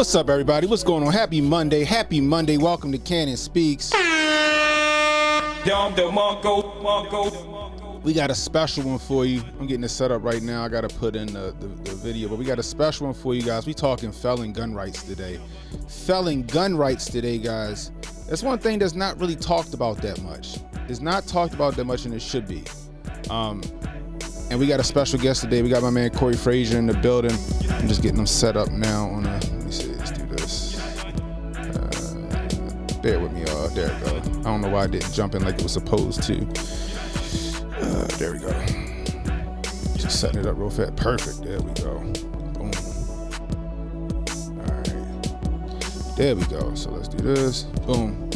What's up, everybody? What's going on? Happy Monday. Happy Monday. Welcome to Cannon Speaks. We got a special one for you. I'm getting it set up right now. I got to put in the video, but we got a special one for you guys. We talking felon gun rights today. Felon gun rights today, guys. That's one thing that's not really talked about that much. It's not talked about that much, and it should be. And we got a special guest today. We got my man Corey Frazier in the building. I'm just getting them set up now on a, let me see, let's do this. Bear with me, there we go. I don't know why I didn't jump in like it was supposed to. There we go. Just setting it up real fast. Perfect, there we go. Boom. All right, there we go. So let's do this, boom.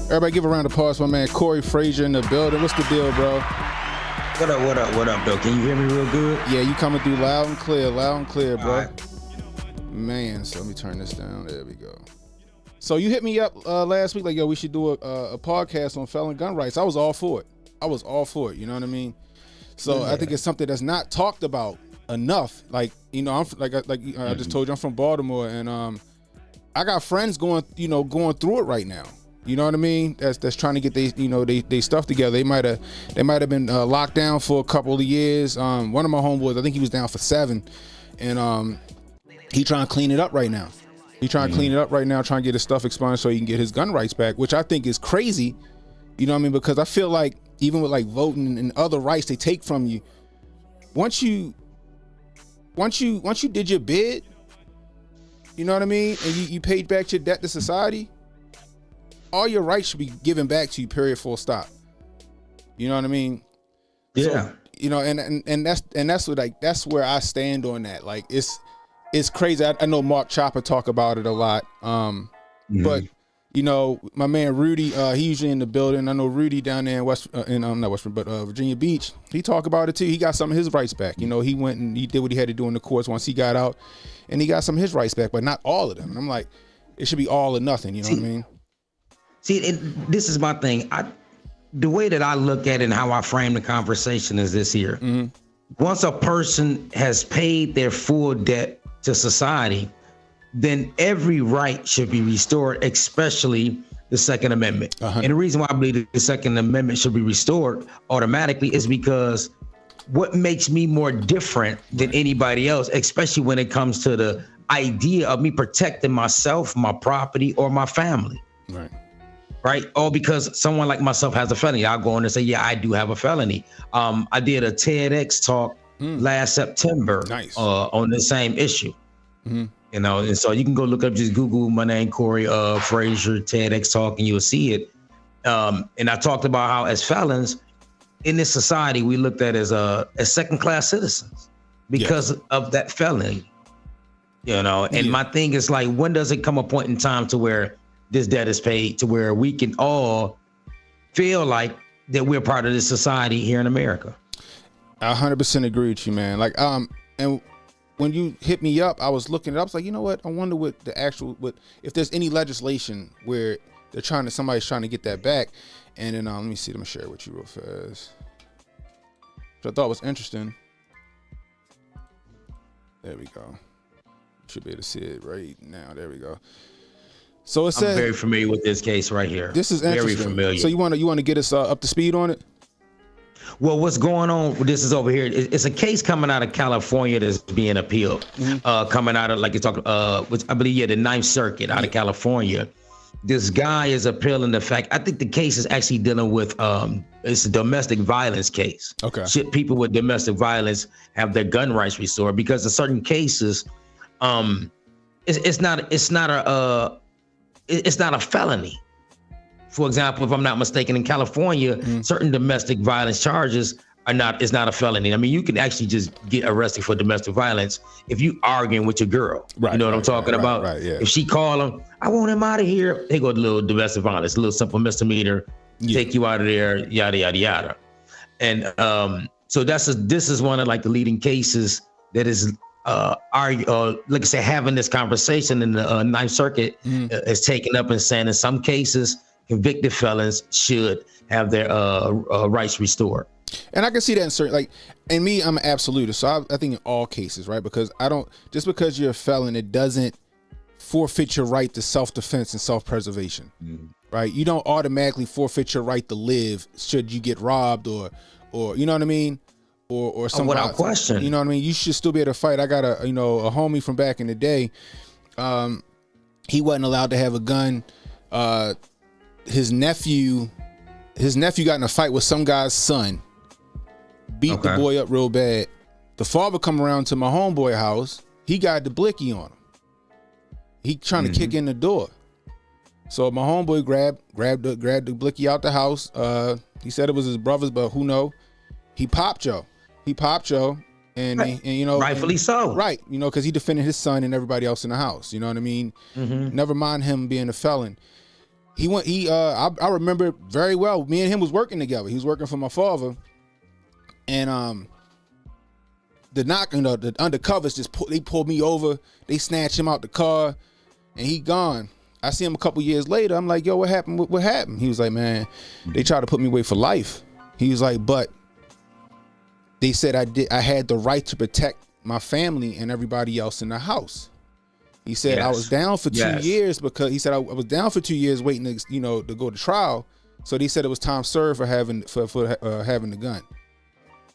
Everybody give a round of applause for my man Corey Frazier in the building. What's the deal, bro? What up, Bill? Can you hear me real good? Yeah, you coming through loud and clear, bro. Right. Man, so let me turn this down. There we go. So you hit me up last week, like, yo, we should do a podcast on felon gun rights. I was all for it. You know what I mean? So yeah. I think it's something that's not talked about enough. Like, you know, I'm I just told you, I'm from Baltimore, and I got friends going through it right now. You know what I mean? That's trying to get they stuff together. They might have been locked down for a couple of years. One of my homeboys, I think he was down for 7, and he trying to clean it up right now. Trying to get his stuff expunged so he can get his gun rights back, which I think is crazy. You know what I mean? Because I feel like even with like voting and other rights they take from you, once you did your bid, you know what I mean, and you paid back your debt to society, all your rights should be given back to you, period, full stop. You know what I mean? Yeah. So, you know, and that's what, like, that's where I stand on that. Like, it's crazy. I know Mark Chopper talk about it a lot. But you know, my man Rudy, he usually in the building. I know Rudy down there in Virginia Beach. He talk about it too. He got some of his rights back. You know, he went and he did what he had to do in the courts once he got out, and he got some of his rights back, but not all of them. And I'm like, it should be all or nothing. You know what I mean? See, this is my thing. The way that I look at it and how I frame the conversation is this here. Once a person has paid their full debt to society, then every right should be restored, especially the Second Amendment. And the reason why I believe the Second Amendment should be restored automatically is because what makes me more different than anybody else, especially when it comes to the idea of me protecting myself, my property, or my family. Right? All because someone like myself has a felony. I'll go in and say, yeah, I do have a felony. I did a TEDx talk last September on the same issue. You know, and so you can go look up, just Google my name, Corey Frazier, TEDx talk, and you'll see it. And I talked about how as felons in this society, we looked at as second-class citizens because of that felony. You know, and my thing is like, when does it come a point in time to where this debt is paid, to where we can all feel like that we're part of this society here in America? I 100% agree with you, man. Like, and when you hit me up, I was looking it up. I was like, you know what? I wonder what if there's any legislation where somebody's trying to get that back. And then let me see. Let me share it with you real fast. Which I thought was interesting. There we go. You should be able to see it right now. There we go. So it says, I'm very familiar with this case right here. This is interesting. Very familiar. So you want to get us up to speed on it? Well, what's going on? This is over here. It's a case coming out of California that's being appealed. Coming out of, like you're talking, which I believe, the Ninth Circuit out of California. This guy is appealing the fact. I think the case is actually dealing with it's a domestic violence case. Okay. Should people with domestic violence have their gun rights restored? Because in certain cases, it's not a felony. For example, if I'm not mistaken, in California, certain domestic violence charges is not a felony. I mean, you can actually just get arrested for domestic violence if you arguing with your girl. You know what I'm talking about? Right, yeah. If she call him, I want him out of here. They go to a little domestic violence, a little simple misdemeanor, take you out of there, yada, yada, yada. And so this is one of like the leading cases that is like I said, having this conversation in the Ninth Circuit is taken up and saying in some cases, convicted felons should have their rights restored. And I can see that in certain, like, and me, I'm an absolutist. So I think in all cases, right? Because just because you're a felon, it doesn't forfeit your right to self-defense and self-preservation, right? You don't automatically forfeit your right to live should you get robbed or you know what I mean, or something. Without question, you know what I mean. You should still be able to fight. I got a homie from back in the day. He wasn't allowed to have a gun. His nephew got in a fight with some guy's son, beat the boy up real bad. The father come around to my homeboy house. He got the blicky on him. He trying to kick in the door. So my homeboy grabbed the blicky out the house. He said it was his brother's, but who know? He popped Joe, and you know, rightfully so. Right, you know, because he defended his son and everybody else in the house. You know what I mean? Never mind him being a felon. I remember very well. Me and him was working together. He was working for my father, and the undercovers they pulled me over. They snatched him out the car, and he gone. I see him a couple years later. I'm like, yo, what happened? What happened? He was like, man, they tried to put me away for life. He was like, but they said I had the right to protect my family and everybody else in the house. He said I was down for 2 years because he said I was down for 2 years waiting to go to trial. So they said it was time served for having the gun.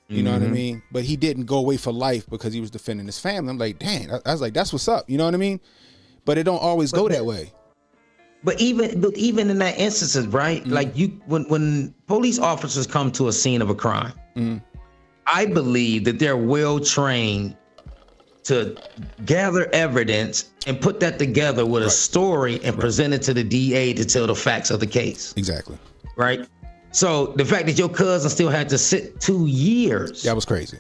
You know what I mean? But he didn't go away for life because he was defending his family. I'm like, dang, I was like, that's what's up. You know what I mean? But it don't always go that way. But even in that instances, right? Like when police officers come to a scene of a crime, I believe that they're well trained to gather evidence and put that together with a story and present it to the DA to tell the facts of the case. Exactly. Right. So the fact that your cousin still had to sit 2 years. That was crazy.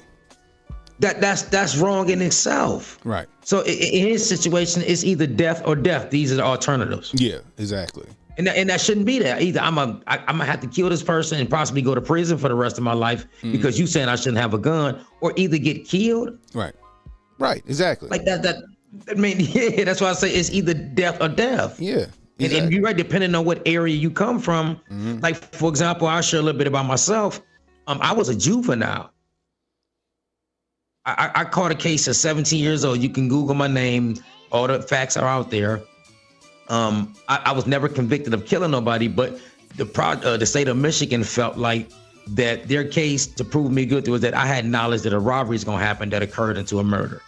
That's wrong in itself. Right. So in his situation, it's either death or death. These are the alternatives. Yeah, exactly. And that shouldn't be there. Either I'm gonna have to kill this person and possibly go to prison for the rest of my life because you saying I shouldn't have a gun, or either get killed. Right. Right. Exactly. Like that. I mean, yeah. That's why I say it's either death or death. Yeah. Exactly. And you're right, depending on what area you come from. Like, for example, I'll share a little bit about myself. I was a juvenile. I caught a case at 17 years old. You can Google my name. All the facts are out there. I was never convicted of killing nobody, but the state of Michigan felt like that their case to prove me guilty was that I had knowledge that a robbery is going to happen that occurred into a murder.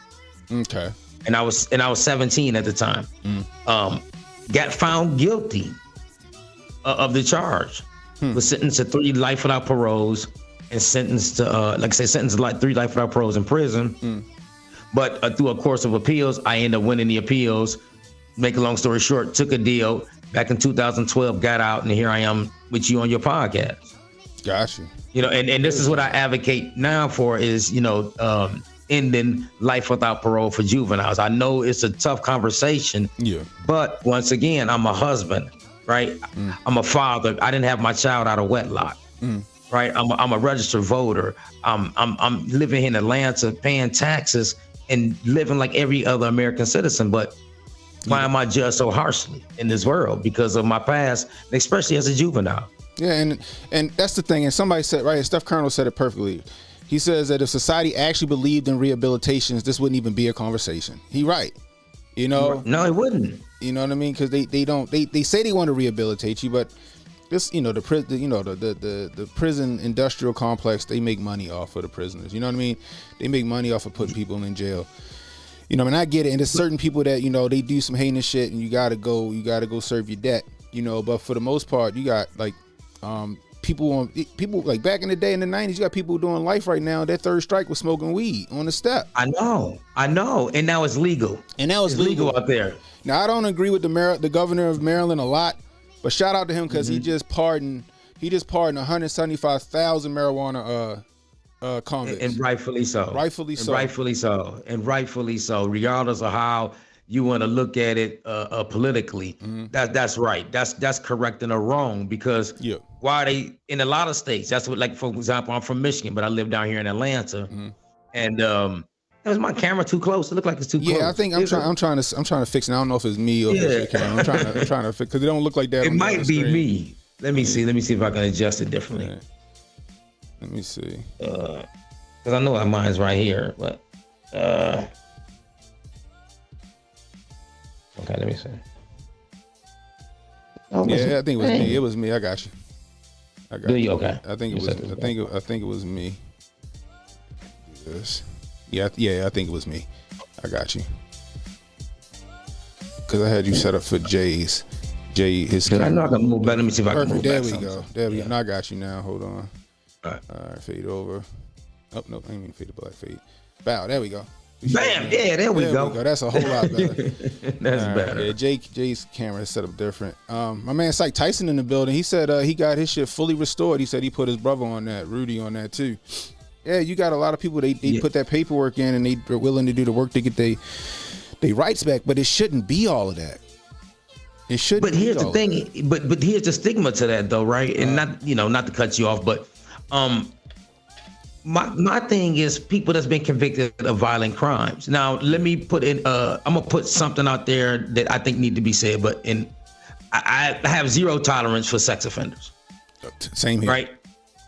Okay. And I was 17 at the time. Got found guilty of the charge. Was sentenced to 3 life without paroles and sentenced to, sentenced to 3 life without paroles in prison. But through a course of appeals, I ended up winning the appeals. Make a long story short, took a deal back in 2012, got out, and here I am with you on your podcast. Gotcha. You know, and this is what I advocate now for is, ending life without parole for juveniles. I know it's a tough conversation. Yeah. But once again, I'm a husband, right? I'm a father. I didn't have my child out of wedlock. Right? I'm a registered voter. I'm living in Atlanta, paying taxes and living like every other American citizen. But why am I judged so harshly in this world? Because of my past, especially as a juvenile. Yeah, and that's the thing. And somebody said, right, Steph Colonel said it perfectly. He says that if society actually believed in rehabilitations, this wouldn't even be a conversation. He right. You know? No, it wouldn't. You know what I mean? Because they say they want to rehabilitate you, but this, the prison industrial complex, they make money off of the prisoners. You know what I mean? They make money off of putting people in jail. You know, and I get it. And there's certain people that, they do some heinous shit and you gotta go serve your debt, but for the most part, you got like people like back in the day in the 90s, you got people doing life right now. Their third strike was smoking weed on the step. I know. And now it's legal. It's legal out there. Now I don't agree with the governor of Maryland a lot, but shout out to him because he just pardoned 175,000 marijuana convicts. And rightfully so. Rightfully so. Regardless of how you want to look at it politically, that's right. That's correct and a wrong because why they in a lot of states. That's what, like, for example, I'm from Michigan, but I live down here in Atlanta, and is my camera too close? It look like it's too close. Yeah, I think I'm trying to fix it. I don't know if it's me or if it's the camera. I'm trying to fix because it don't look like that. It might be me. Let me see if I can adjust it differently. Yeah. Let me see. Because I know mine's right here, but okay. Okay, let me see. Yeah, I think it was me. It was me. I got you. Do you? Okay. I think it was. I think it was me. Yes. Yeah. I think it was me. I got you. Because I had you set up for Jay's. His camera. I'm not gonna move back. Let me see if I can move There back. we go. There we go. No, I got you now. Hold on. All right. All right. Fade over. Oh no, I ain't mean fade to black. Fade. Bow. There we go. Bam! Yeah, there we go. That's a whole lot better. That's better. Yeah, Jay's camera is set up different. My man Psych Tyson in the building. He said he got his shit fully restored. He said he put his brother on that, Rudy on that too. Yeah, you got a lot of people. They put that paperwork in and they're willing to do the work to get they rights back. But it shouldn't be all of that. It shouldn't. But here's the thing. But here's the stigma to that though, right? And not to cut you off, but My thing is people that's been convicted of violent crimes. Now, let me put in. I'm gonna put something out there that I think need to be said. But I have zero tolerance for sex offenders. Same here. Right?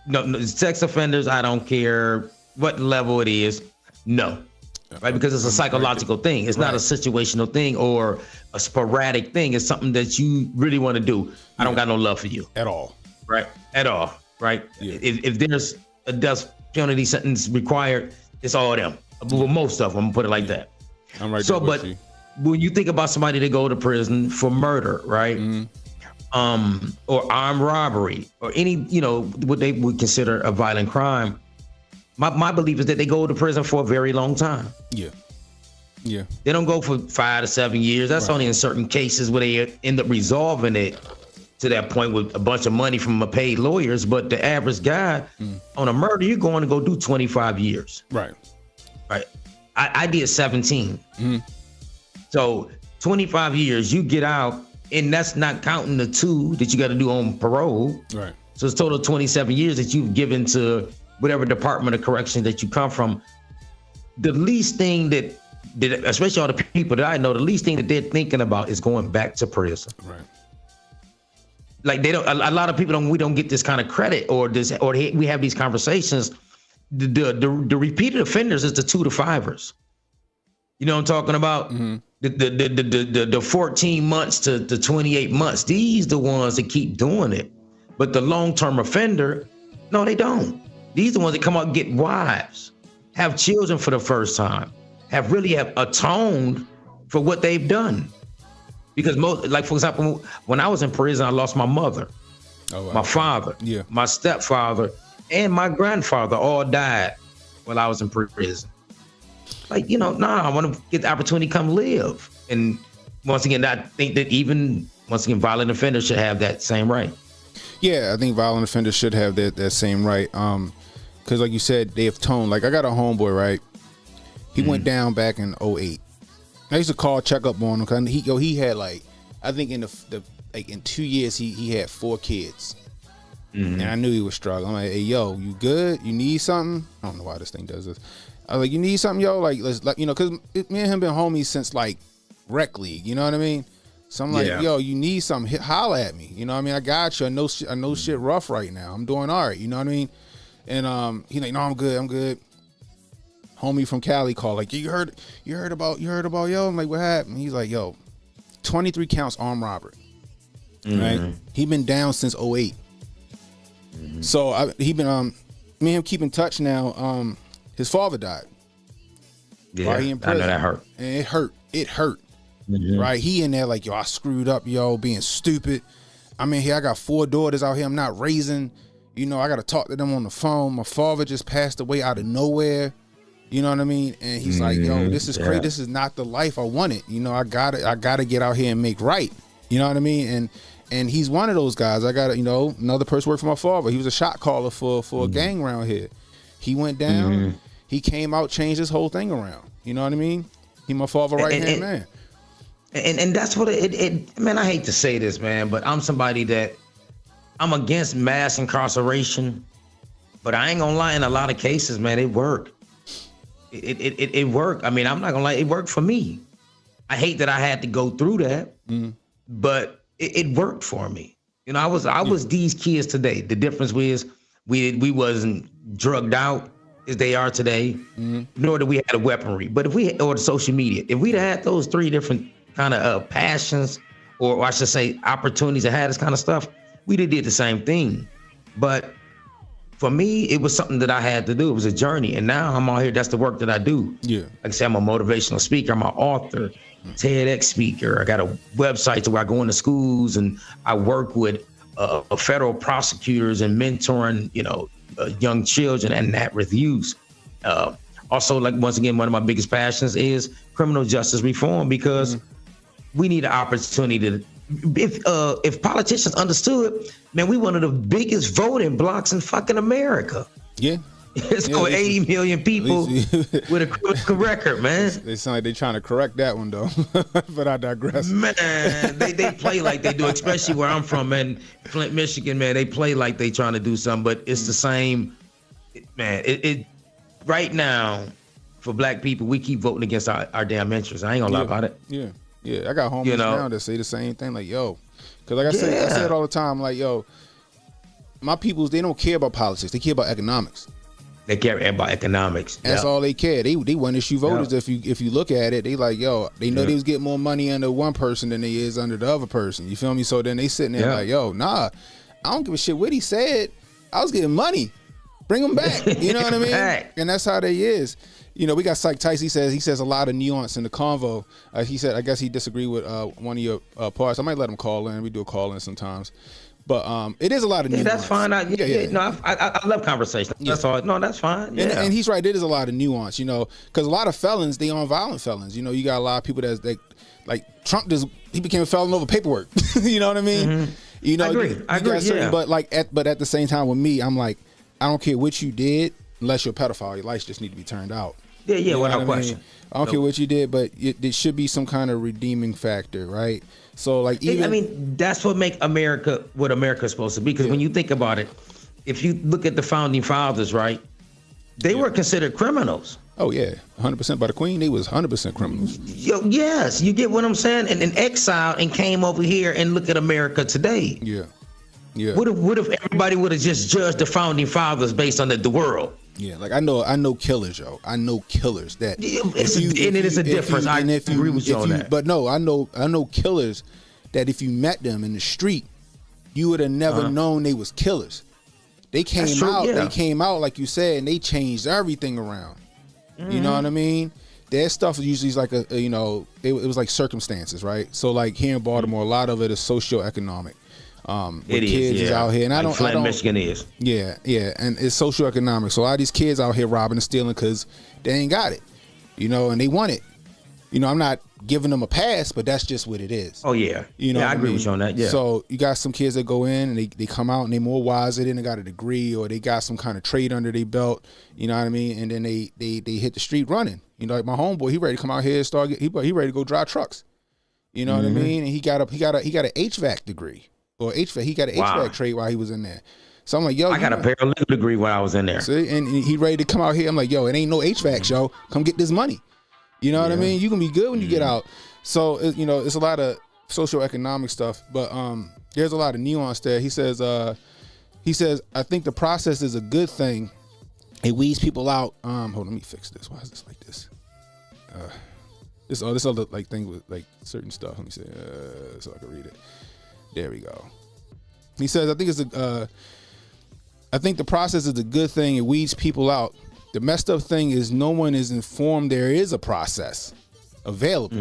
No, sex offenders. I don't care what level it is. No, right? Because it's a psychological thing. It's not a situational thing or a sporadic thing. It's something that you really want to do. I don't got no love for you at all. Right? At all. Right? Yeah. If there's a death penalty sentence required, it's all them. Well, most of them, put it like that. I'm right. So, there with but you. when you think about somebody that go to prison for murder, right? Mm-hmm. Or armed robbery, or any, what they would consider a violent crime, my belief is that they go to prison for a very long time. Yeah. Yeah. They don't go for 5 to 7 years. That's only in certain cases where they end up resolving it to that point with a bunch of money from paid lawyers. But the average guy on a murder, you're going to go do 25 years. Right. Right. I did 17. Mm-hmm. So 25 years, you get out, and that's not counting the 2 that you got to do on parole. Right. So it's total 27 years that you've given to whatever department of correction that you come from. The least thing that especially all the people that I know, the least thing that they're thinking about is going back to prison. Right. Like they don't. A lot of people don't. We don't get this kind of credit, or we have these conversations. The repeated offenders is the 2 to 5ers. You know what I'm talking about? Mm-hmm. The 14 months to 28 months. These the ones that keep doing it. But the long-term offender, no, they don't. These the ones that come out and get wives, have children for the first time, have atoned for what they've done. Because like for example, when I was in prison, I lost my mother, my father, my stepfather, and my grandfather all died while I was in prison. Like, I want to get the opportunity to come live. And once again, I think that violent offenders should have that same right. Yeah, I think violent offenders should have that same right. Because like you said, they have toned. Like I got a homeboy, right? He went down back in 2008. I used to call, check up on him, cause he had I think in in 2 years he had 4 kids, and I knew he was struggling. I'm like, hey yo, you good? You need something? I don't know why this thing does this. I was like, you need something, yo? Let's cause me and him been homies since rec league. You know what I mean? So I'm like, yo, you need something? Holla at me. You know what I mean? I got you. I know shit rough right now. I'm doing all right. You know what I mean? And he like, no, I'm good. Homie from Cali called, like, you heard about yo? I'm like, what happened? He's like, yo, 23 counts armed robbery. Right? He been down since 2008. So he been me and him keep in touch now. His father died. Yeah, while he in prison. I know that hurt. And it hurt. Right? He in there like, yo, I screwed up, yo, being stupid. I mean, I got 4 daughters out here I'm not raising. I got to talk to them on the phone. My father just passed away out of nowhere. You know what I mean? And he's like, yo, this is crazy. This is not the life I wanted. I gotta get out here and make right. You know what I mean? And he's one of those guys. I got another person worked for my father. He was a shot caller for a gang around here. He went down. He came out, changed his whole thing around. You know what I mean? He my father right hand man. And that's what it man, I hate to say this, man, but I'm somebody that I'm against mass incarceration, but I ain't gonna lie, in a lot of cases, man, it worked. It worked. I mean, I'm not gonna lie, it worked for me. I hate that I had to go through that, but it worked for me. I was these kids today. The difference was we wasn't drugged out as they are today, nor did we have a weaponry. But or the social media, if we'd had those 3 different kind of passions, or I should say opportunities, that had this kind of stuff, we did the same thing. But for me, it was something that I had to do. It was a journey. And now I'm out here. That's the work that I do. Yeah. Like I said, I'm a motivational speaker. I'm an author, TEDx speaker. I got a website where I go into schools and I work with federal prosecutors and mentoring, young children and at-risk youth. Also, like, once again, one of my biggest passions is criminal justice reform, because we need an opportunity to, if politicians understood, man, we one of the biggest voting blocks in fucking America. Yeah. It's over 80 million people with a criminal record, man. They sound like they're trying to correct that one, though. But I digress. Man, they play like they do, especially where I'm from, man. Flint, Michigan, man, they play like they trying to do something, but it's the same, man. It right now, for black people, we keep voting against our damn interests. I ain't gonna lie about it. Yeah. Yeah, I got homies now that say the same thing. Like, yo, because like I say it all the time. Like, yo, my peoples, they don't care about politics. They care about economics. They care about economics. That's all they care. They one issue voters. If you look at it, they like, yo, they know they was getting more money under one person than they is under the other person. You feel me? So then they sitting there like, yo, nah, I don't give a shit what he said. I was getting money. Bring him back. You know what I mean? And that's how they is. We got Psych Tice. He says a lot of nuance in the convo. He said, I guess he disagreed with one of your parts. I might let him call in. We do a call in sometimes. But it is a lot of nuance. That's fine. No, I love conversation. That's all. No, that's fine. Yeah. And he's right. It is a lot of nuance, because a lot of felons, they aren't violent felons. You got a lot of people that like Trump he became a felon over paperwork. You know what I mean? I agree. But at the same time with me, I'm like, I don't care what you did, unless you're a pedophile. Your lights just need to be turned out. Yeah, without question. I don't care what you did, but there should be some kind of redeeming factor, right? So, like, that's what make America what America's supposed to be. Because when you think about it, if you look at the founding fathers, right, they were considered criminals. Oh yeah, 100% by the Queen. They was 100% criminals. Yes, you get what I'm saying, and exiled and came over here and look at America today. Yeah. Yeah. What if everybody would have just judged the founding fathers based on the world? Yeah, like I know killers, yo. I know killers that. It is a difference. I agree with you on that. But no, I know killers that if you met them in the street, you would have never known they was killers. They came out. Yeah. They came out like you said, and they changed everything around. You know what I mean? Their stuff usually is like it was like circumstances, right? So like here in Baltimore, a lot of it is socioeconomic. Kids is out here, and I don't. Michigan is. Yeah, and it's socioeconomic. So a lot of these kids out here robbing and stealing because they ain't got it, and they want it. I'm not giving them a pass, but that's just what it is. Oh yeah, I agree with you on that. Yeah. So you got some kids that go in and they come out and they more wiser, then they got a degree or they got some kind of trade under their belt. You know what I mean? And then they hit the street running. Like my homeboy, he ready to come out here and he ready to go drive trucks. You know what I mean? And he got an HVAC degree. Or HVAC, he got an HVAC trade while he was in there. So I'm like, yo, I got a paralegal degree when I was in there. See, and he ready to come out here. I'm like, yo, it ain't no HVAC show. Come get this money. You know what I mean? You can be good when you get out. So it's a lot of socioeconomic stuff, but there's a lot of nuance there. He says, I think the process is a good thing. It weeds people out. Hold on, let me fix this. Why is this like this? This other like thing with like certain stuff. Let me see, so I can read it. There we go. He says, I think the process is a good thing. It weeds people out. The messed up thing is no one is informed there is a process available.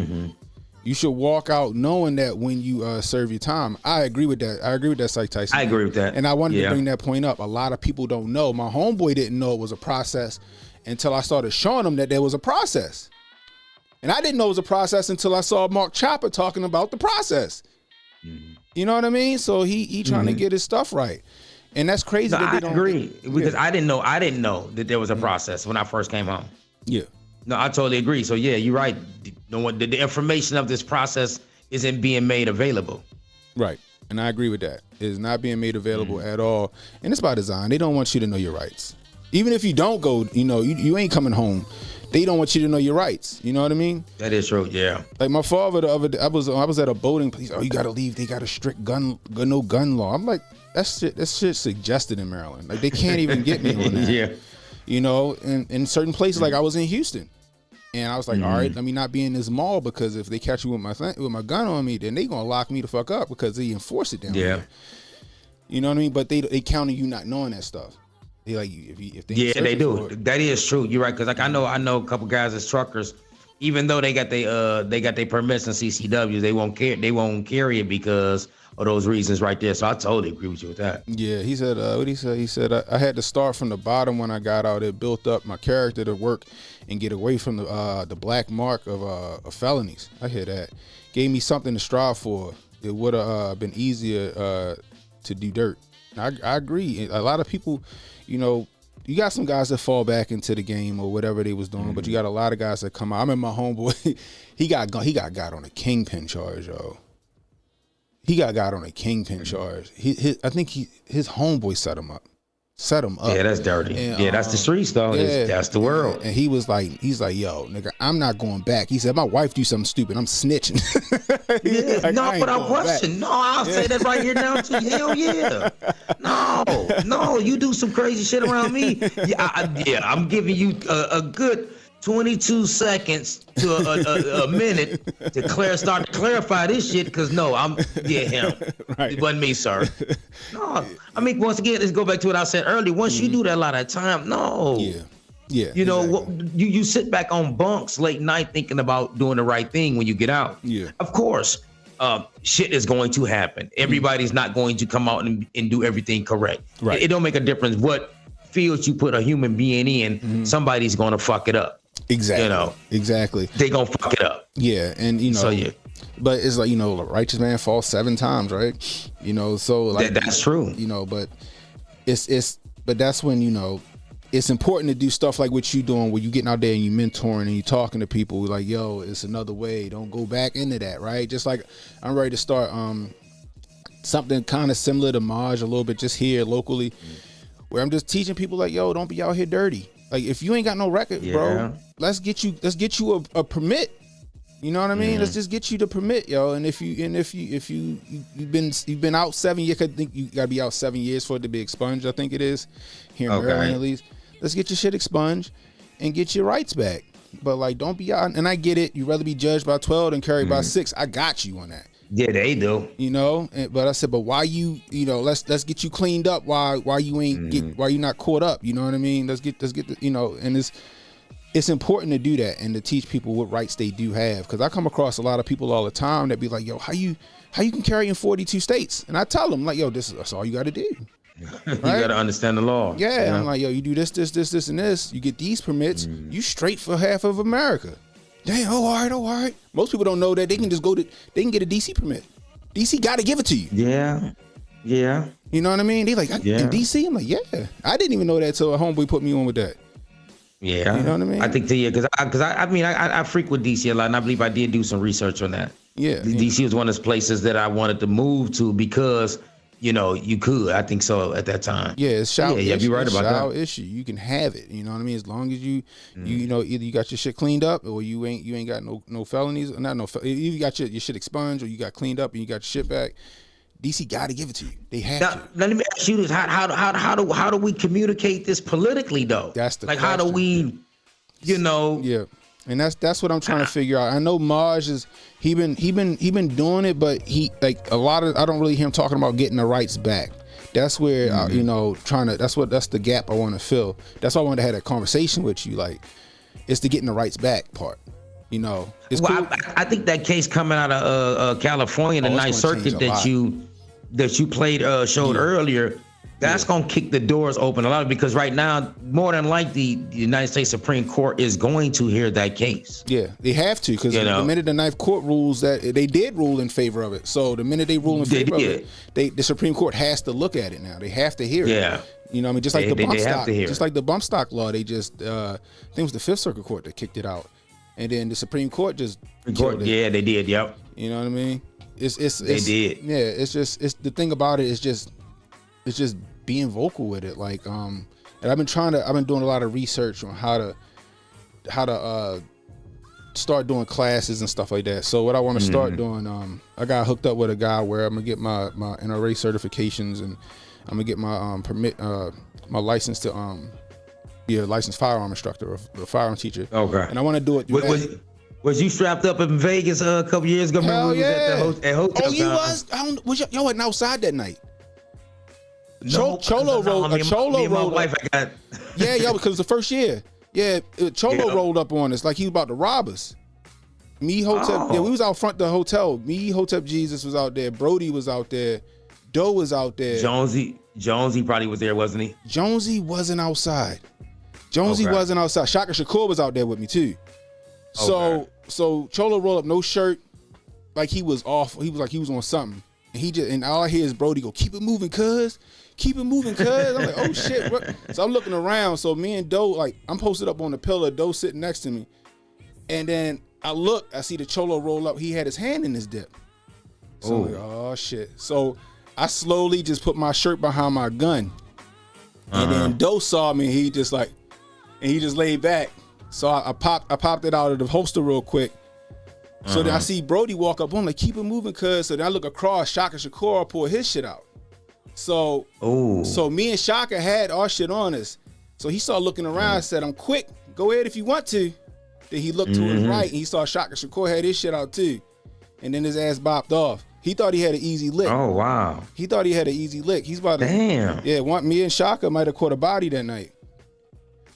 You should walk out knowing that when you serve your time. I agree with that. I agree with that, Psych Tyson. I agree with that. And I wanted to bring that point up. A lot of people don't know. My homeboy didn't know it was a process until I started showing him that there was a process. And I didn't know it was a process until I saw Mark Chopper talking about the process. You know what I mean? So he trying to get his stuff right, and that's crazy. No, I agree because I didn't know that there was a process when I first came home. Yeah. No, I totally agree. So yeah, you're right. The information of this process isn't being made available. Right, and I agree with that. It is not being made available at all, and it's by design. They don't want you to know your rights. Even if you don't go, you ain't coming home. They don't want you to know your rights. You know what I mean? That is true. Yeah. Like my father the other day, I was at a boating place. Oh, you gotta leave. They got a strict no gun law. I'm like, that shit suggested in Maryland. Like they can't even get me on that. Yeah. In certain places, like I was in Houston. And I was like, all right, let me not be in this mall, because if they catch you with my gun on me, then they gonna lock me the fuck up, because they enforce it down there. You know what I mean? But they count on you not knowing that stuff. They like you if they they do. That is true. You're right, because like I know a couple guys as truckers, even though they got their permits and CCWs, they won't carry it because of those reasons right there. So I totally agree with you with that. Yeah, he said, what he said? He said, I had to start from the bottom when I got out. It built up my character to work and get away from the black mark of felonies. I hear that. Gave me something to strive for. It would have been easier to do dirt. I agree. A lot of people, you know, you got some guys that fall back into the game or whatever they was doing, but you got a lot of guys that come out. I remember my homeboy, he got on a kingpin charge, yo. He got on a kingpin charge. I think his homeboy set him up. Yeah, that's dirty. And, that's the streets, though. Yeah, that's the world. And he's like, yo, nigga, I'm not going back. He said, my wife do something stupid, I'm snitching. Like, no, but I question. No, I'll say that right here now too. Hell yeah. No, you do some crazy shit around me. Yeah, I'm giving you a good 22 seconds to a minute to start to clarify this shit, because him. Right. It wasn't me, sir. No, I mean, once again, let's go back to what I said earlier. Once you do that a lot of time, you know, exactly. You sit back on bunks late night thinking about doing the right thing when you get out. Yeah, of course, shit is going to happen. Everybody's not going to come out and do everything correct. Right. It don't make a difference what field you put a human being in. Somebody's going to fuck it up. Exactly. You know, exactly. They gonna fuck it up. Yeah, and you know, so yeah. But it's like, you know, a righteous man falls 7 times, right? You know, so like that's true. You know, but but that's when, you know, it's important to do stuff like what you doing, where you getting out there and you mentoring and you talking to people like, yo, it's another way. Don't go back into that, right? Just like I'm ready to start something kind of similar to Maj a little bit just here locally, where I'm just teaching people like, yo, don't be out here dirty. Like, if you ain't got no record, bro, let's get you a permit. You know what I mean? Let's just get you the permit, yo. And if you've been out 7 years, I think you gotta be out 7 years for it to be expunged. I think it is here in Maryland, at least. Let's get your shit expunged and get your rights back. But like, don't be out. And I get it. You'd rather be judged by 12 than carried by 6. I got you on that. Yeah, they do. You know, but I said, but why you know, let's get you cleaned up. Why you ain't why you not caught up? You know what I mean? Let's get the, you know, and it's important to do that and to teach people what rights they do have. Because I come across a lot of people all the time that be like, yo, how you can carry in 42 states? And I tell them like, yo, that's all you got to do. Right? You got to understand the law. Yeah, I'm like, yo, you do this, and this. You get these permits. You straight for half of America. Damn, all right. Most people don't know that they can just they can get a DC permit. DC got to give it to you. Yeah. You know what I mean? They like, in DC? I'm like, yeah. I didn't even know that till a homeboy put me on with that. Yeah. You know what I mean? I think, because I frequent DC a lot, and I believe I did do some research on that. Yeah. DC was one of those places that I wanted to move to because, you know, you could. I think so at that time. Yeah, it's shout. Yeah, you're right about that. Issue. You can have it. You know what I mean? As long as you know, either you got your shit cleaned up, or you ain't got no felonies, or not you got your shit expunged, or you got cleaned up and you got your shit back. DC got to give it to you. They have to. Let me ask you this: How do we communicate this politically, though? That's the like. question. How do we, you know? Yeah. And that's what I'm trying to figure out. I know Maj is he been doing it, but he like a lot of I don't really hear him talking about getting the rights back. That's where you know, that's the gap I want to fill. That's why I wanted to have that conversation with you. Like, it's the getting the rights back part. You know, it's well, cool. I think that case coming out of California, the Ninth Circuit that you played showed earlier. That's going to kick the doors open a lot, because right now, more than likely, the United States Supreme Court is going to hear that case. Yeah, they have to, because the minute the Ninth Court rules that, they did rule in favor of it. So the minute they rule in favor of it, the Supreme Court has to look at it now. They have to hear it. Yeah. You know what I mean? Just like the bump stock law, they just, I think it was the Fifth Circuit Court that kicked it out. And then the Supreme Court just killed it. Yeah, they did, yep. You know what I mean? They did. Yeah, it's the thing about it is just being vocal with it, like and I've been doing a lot of research on how to start doing classes and stuff like that. So what I want to start doing, I got hooked up with a guy where I'm gonna get my NRA certifications, and I'm gonna get my permit, my license to Yeah, licensed firearm instructor, or a firearm teacher. Okay. And I want to do it. Was you strapped up in Vegas a couple years ago? Hell yeah. At Hotep? Oh, you was? Y'all wasn't outside that night. No, Cholo rolled. Me and my wife, I got. Yeah, y'all, because it was the first year. Yeah, Cholo rolled up on us like he was about to rob us. Me, Hotep. Yeah, we was out front of the hotel. Me, Hotep Jesus was out there. Brody was out there. Doe was out there. Jonesy probably was there, wasn't he? Jonesy wasn't outside. Wasn't outside. Shaka Shakur was out there with me too. So Cholo rolled up, no shirt, like he was off. He was like he was on something, and all I hear is Brody go, "Keep it moving, cuz. Keep it moving, cuz." I'm like, "Oh shit!" So I'm looking around. So me and Doe, like I'm posted up on the pillar. Doe sitting next to me, and then I see the Cholo roll up. He had his hand in his dip. So I'm like, oh shit. So I slowly just put my shirt behind my gun, and then Doe saw me. And he just laid back. So I popped it out of the holster real quick. So then I see Brody walk up on like, "Keep it moving, cuz." So then I look across, Shaka Shakur pull his shit out. So me and Shaka had our shit on us. So he started looking around and said, "I'm quick. Go ahead if you want to." Then he looked to his right and he saw Shaka Shakur had his shit out too. And then his ass bopped off. He thought he had an easy lick. Oh, wow. He thought he had an easy lick. He's about to. Damn. Yeah, me and Shaka might have caught a body that night.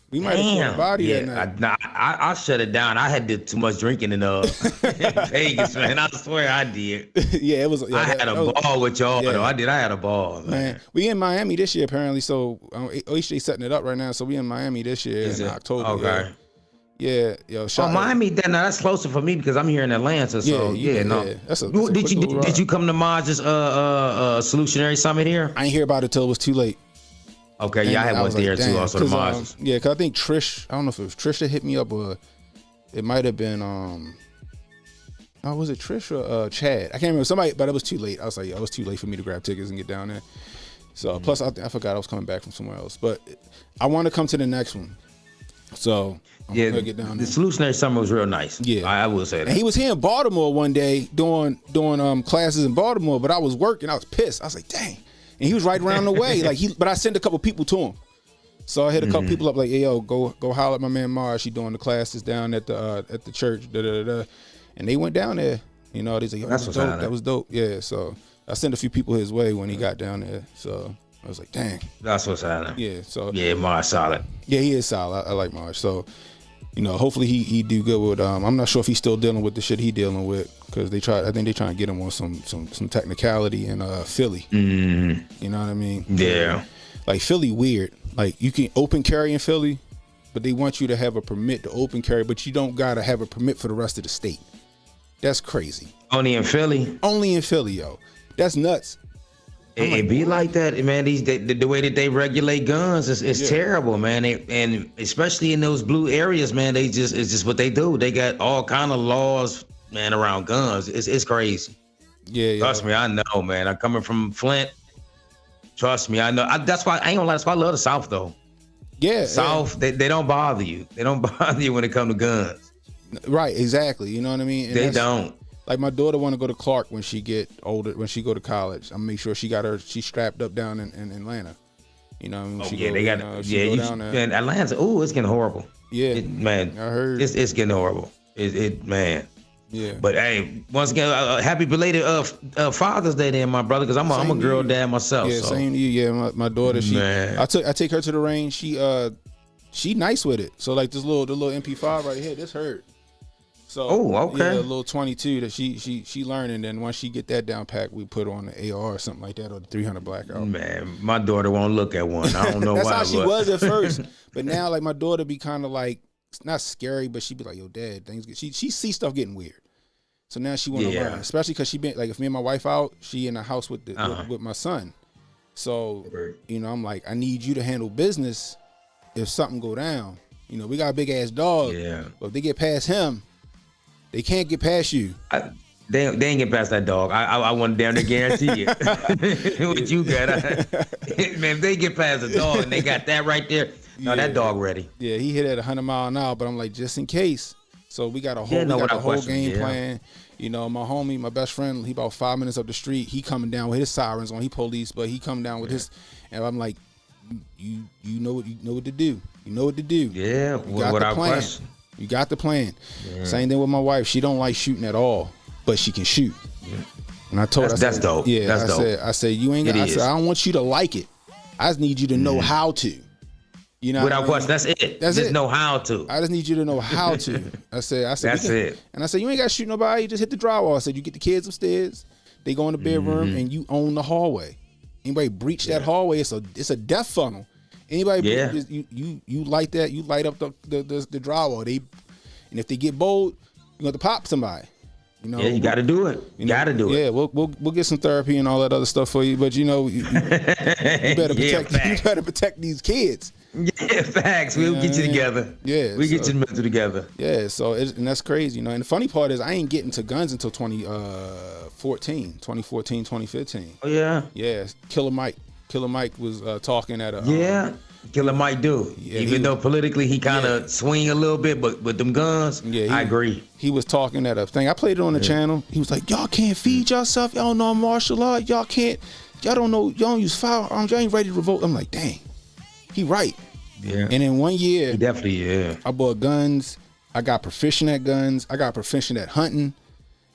We might have caught a body that night. I shut it down. I had did too much drinking in Vegas, man. I swear I did. Yeah, it was. Yeah, I had a ball with y'all, though. I did. I had a ball, man. We in Miami this year, apparently. So HJ setting it up right now. So we in Miami this year in October. Okay. Yeah, yo. Miami. Then that's closer for me because I'm here in Atlanta. So that's did you come to Maj's Solutionary Summit here? I ain't hear about it till it was too late. Okay, yeah, I went there too. Also, the Maj's. Yeah, because I think Trish. I don't know if it was Trish that hit me up or it might have been. Was it Trish or Chad? I can't remember. Somebody, but it was too late. I was like, it was too late for me to grab tickets and get down there. So plus, I forgot I was coming back from somewhere else. But I want to come to the next one. So I'm gonna get down there. The Solutionary Summer was real nice. Yeah, I will say that. And he was here in Baltimore one day doing classes in Baltimore, but I was working. I was pissed. I was like, dang. And he was right around the way. But I sent a couple people to him. So I hit a couple people up like, "Hey, yo, go holler at my man Mars. She doing the classes down at the church." And they went down there. You know, they said, "Yo, that was dope. That was dope." Yeah. So I sent a few people his way when he got down there. So I was like, "Dang." That's what's happening. Yeah. So yeah, Mars solid. Yeah, he is solid. I like Mars. So you know, hopefully he do good with. I'm not sure if he's still dealing with the shit he dealing with because I think they trying to get him on some technicality in Philly. Mm-hmm. You know what I mean? Yeah. Like Philly, weird. Like you can open carry in Philly, but they want you to have a permit to open carry, but you don't gotta have a permit for the rest of the state. That's crazy. Only in Philly. Only in Philly, yo. That's nuts. It be like that, man. The way that they regulate guns is terrible, man. And especially in those blue areas, man, it's just what they do. They got all kind of laws, man, around guns. It's crazy. Yeah. Trust me, I know, man. I'm coming from Flint. Trust me, I know. That's why I ain't gonna lie. That's why I love the South, though. Yeah. South, they don't bother you. They don't bother you when it comes to guns. Right. Exactly. You know what I mean? And they don't. Like my daughter want to go to Clark when she get older, when she go to college. I'm gonna make sure she's strapped up down in Atlanta. You know, when they got and Atlanta. Oh, it's getting horrible. Yeah, man, I heard it's getting horrible. Man. Yeah. But hey, once again, happy belated Father's Day, then, my brother, because I'm a girl dad myself. Yeah, so. Same to you. Yeah, my daughter. I take her to the range. She nice with it. So like the little MP5 right here, this hurt. So okay. Yeah, a little 22 that she learning. Then once she get that down pat, we put on the AR or something like that, or the 300 blackout. Man, my daughter won't look at one. I don't know That's why. That's how she was at first, but now like my daughter be kind of like, it's not scary, but she be like, "Yo, Dad, things get." She sees stuff getting weird. So now she want to run, especially because she been like, if me and my wife out, she in the house with with my son. So you know, I'm like, I need you to handle business if something go down. You know, we got a big ass dog. Yeah. But if they get past him, they can't get past you. They ain't get past that dog. I want down to guarantee it. What you got? Man, if they get past the dog and they got that right there, that dog ready. Yeah, he hit at 100 miles an hour, but I'm like, just in case. So we got a whole game plan. You know, my homie, my best friend, he about 5 minutes up the street. He coming down with his sirens on. He police, but he coming down with his, and I'm like, you know what to do. You know what to do. Yeah, without question. You got the plan. Yeah. Same thing with my wife. She don't like shooting at all, but she can shoot. Yeah. And I told her, that's dope. Yeah, that's dope. I said you ain't. I said I don't want you to like it. I just need you to know how to. You know, without question, that's it. Just know how to. I just need you to know how to. I said that's it. And I said you ain't got to shoot nobody. You just hit the drywall. I said you get the kids upstairs. They go in the bedroom and you own the hallway. Anybody breach that hallway, it's a death funnel. Anybody you light that, you light up the drywall. And if they get bold, you have to pop somebody. You know, you got to do it. You got to do it. Yeah, we'll get some therapy and all that other stuff for you. But you know, you better protect. You better protect these kids. Yeah, facts. We'll get you together. Yeah, we get your mental together. Yeah, so and that's crazy, you know. And the funny part is, I ain't getting to guns until 2014, 2015. Oh yeah. Yeah, Killer Mike was talking at a Killer Mike do. Yeah, even though politically he kind of swing a little bit, but with them guns, I agree. He was talking at a thing. I played it on the channel. He was like, y'all can't feed yourself. Y'all don't know martial law. Y'all don't know. Y'all don't use firearms. Y'all ain't ready to revolt. I'm like, dang, he right. Yeah. And in 1 year, he definitely, I bought guns. I got proficient at guns. I got proficient at hunting.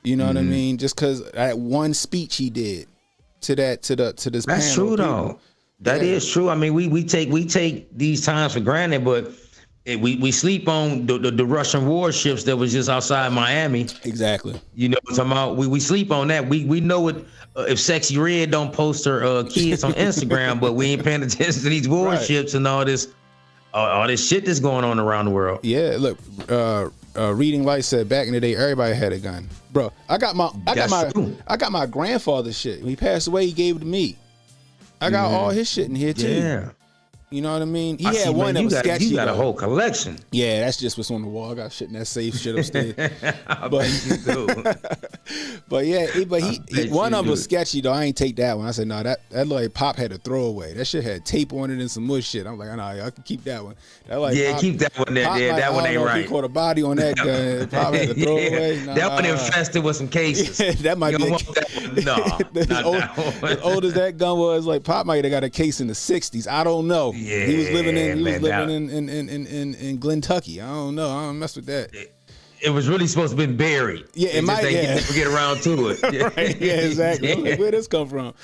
You know what I mean? Just because that one speech he did to this panel. That's true though. That is true. I mean, we take these times for granted, but we sleep on the Russian warships that was just outside Miami. Exactly. You know what I'm talking about? We sleep on that. We know it. If Sexy Red don't post her kids on Instagram, but we ain't paying attention to these warships and all this shit that's going on around the world. Yeah, look, Reading Light said back in the day everybody had a gun, bro. I got my grandfather's shit. When he passed away, he gave it to me. I got all his shit in here too. Yeah. You know what I mean? He had one that was sketchy. You got a whole collection. Yeah, that's just what's on the wall. I got shit in that safe shit upstairs. But yeah, he one of them was sketchy though. I ain't take that one. I said, no, that looked like Pop had a throwaway. That shit had tape on it and some mush shit. I'm like, no, I can keep that one. Pop, keep that one there. Yeah, that one ain't right. He caught a body on that gun. Pop had a throwaway. That one infested with some cases. That might be as old as that gun was. Like Pop might have got a case in the 60s. I don't know. Yeah, he was living in Kentucky. I don't know. I don't mess with that. It was really supposed to have been buried. Yeah, it might. They never get around to it. Right. Yeah, exactly. Like, where this come from?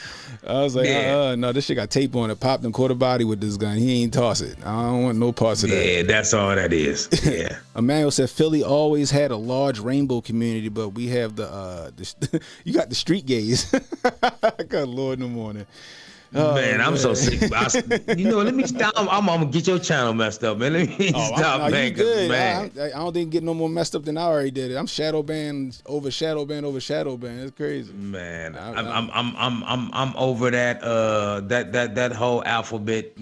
I was like, no, this shit got tape on it. Popped and caught a body with this gun. He ain't toss it. I don't want no parts of that. Yeah, that's all that is. Yeah. Emmanuel said Philly always had a large rainbow community, but we have the you got the street gays. Good Lord in the morning. Man, I'm so sick. Let me stop. I'm gonna get your channel messed up, man. Let me stop, man. Good. Man. I don't think get no more messed up than I already did it. I'm shadow banned over shadow banned over shadow banned. It's crazy. Man, I'm over that whole alphabet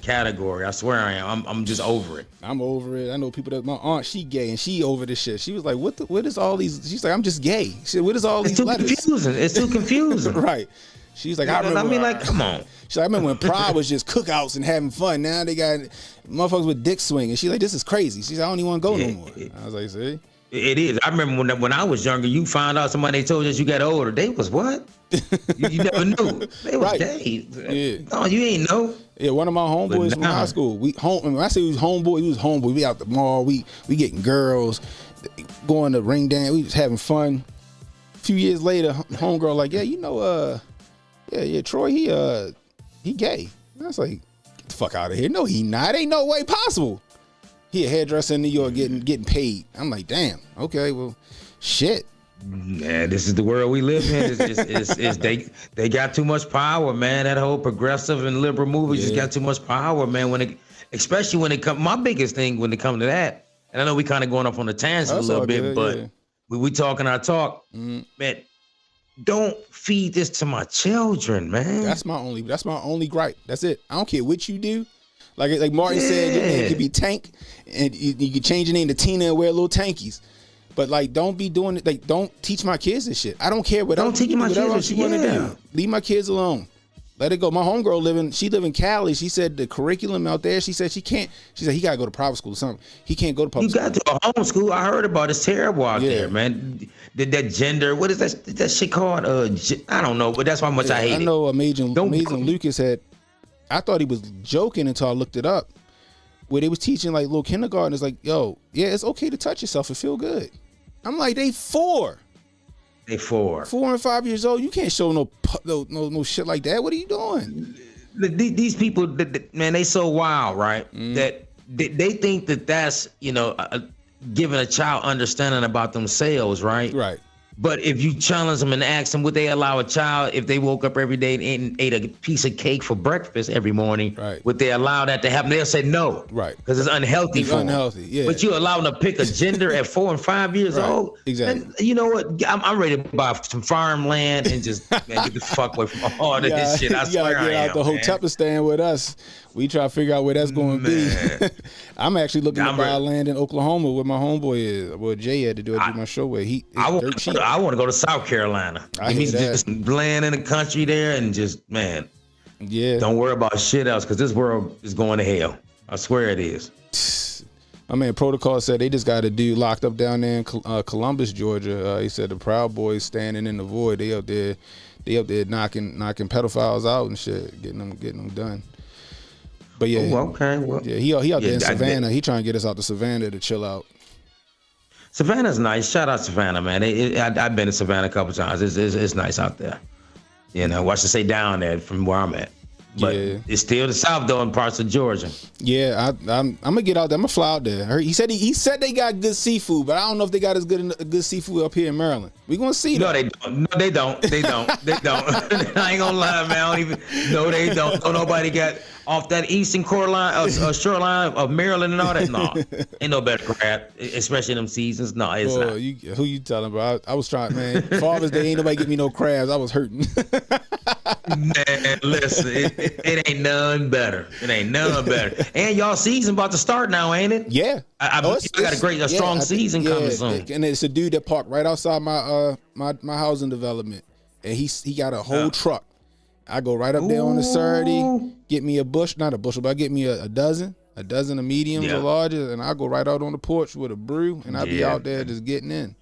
category. I swear I am. I'm just over it. I'm over it. I know people that my aunt, she gay and she over this shit. She was like, what is all these? She's like, I'm just gay. She said, what is all these letters? It's too confusing. Right. She's like, come on. She's like, I remember when Pride was just cookouts and having fun. Now they got motherfuckers with dick swinging. She's like, this is crazy. She's like, I don't even want to go no more. I was like, see? It is. I remember when I was younger, you found out somebody told us you got older. They was what? you never knew. They was gay. Yeah. No, you ain't know. Yeah, one of my homeboys from high school. When I say he was homeboy, we out the mall. We getting girls, going to ring dance. We was having fun. A few years later, homegirl like, Troy, he gay. And I was like, get the fuck out of here. No, he not. Ain't no way possible. He a hairdresser in New York getting paid. I'm like, damn. Okay, well, shit. Yeah, this is the world we live in. They got too much power, man. That whole progressive and liberal movement just got too much power, man. Especially when it comes. My biggest thing when it comes to that, and I know we kind of going off on a tangent a little bit, but we talking our talk, man. Don't feed this to my children, man. That's my only gripe. That's it. I don't care what you do. Like Martin said, your name could be Tank, and you can change your name to Tina and wear little tankies. But like, don't be doing it. Like, don't teach my kids this shit. I don't care what. Don't teach my kids. You want to do. Leave my kids alone. Let it go. My homegirl live in Cali. She said the curriculum out there. She said she can't. She said he gotta go to private school or something. He can't go to public school. You got to homeschool. I heard about it. It's terrible out there, man. That gender. What is that shit called? I don't know, but that's how much I hate it. I know Amazing Lucas had. I thought he was joking until I looked it up. Where they was teaching like little kindergarten. It's like, yo, yeah, it's okay to touch yourself and feel good. I'm like, they 4. They 4. 4 and 5 years old. You can't show no shit like that. What are you doing? These people, man, they so wild, right? That they think that that's, giving a child understanding about themselves, right? Right. But if you challenge them and ask them, would they allow a child, if they woke up every day and ate a piece of cake for breakfast every morning, right, would they allow that to happen? They'll say no. Right. Because it's unhealthy it's for unhealthy, them. yeah. But you allow them to pick a gender at 4 and 5 years old? Exactly. And you know what? I'm ready to buy some farmland and just get the fuck away from all this shit. I swear I am. Get out the Hotep is staying with us. We try to figure out where that's going to be. I'm actually looking to buy land in Oklahoma where my homeboy is. Well, Jay had to do my show where I want to go to South Carolina. Give me just land in the country there and just, man. Yeah. Don't worry about shit else because this world is going to hell. I swear it is. My man Protocol said they just got a dude locked up down there in Columbus, Georgia. He said the Proud Boys standing in the void. They up there knocking pedophiles out and shit, getting them done. But yeah, he out there in Savannah. He trying to get us out to Savannah to chill out. Savannah's nice. Shout out Savannah, man. I've been to Savannah a couple times. It's nice out there. I should say down there from where I'm at. But it's still the South though in parts of Georgia. Yeah, I'm gonna get out there. I'm gonna fly out there. He said they got good seafood, but I don't know if they got as good seafood up here in Maryland. We gonna see. No, they don't. No, they don't. They don't. I ain't gonna lie, man. No, they don't. Don't nobody got off that eastern shoreline of Maryland and all that. No, ain't no better crab, especially in them seasons. No, it's not. Who you telling, bro? I was trying, man. Father's Day ain't nobody give me no crabs. I was hurting. Man, listen, it ain't none better. It ain't none better. And y'all season about to start now, ain't it? Yeah. I got a strong season coming soon. And it's a dude that parked right outside my housing development, and he got a whole truck. I go right up there on a Saturday, get me not a bushel, but I get me a dozen of mediums or larges, and I go right out on the porch with a brew, and I be out there just getting in.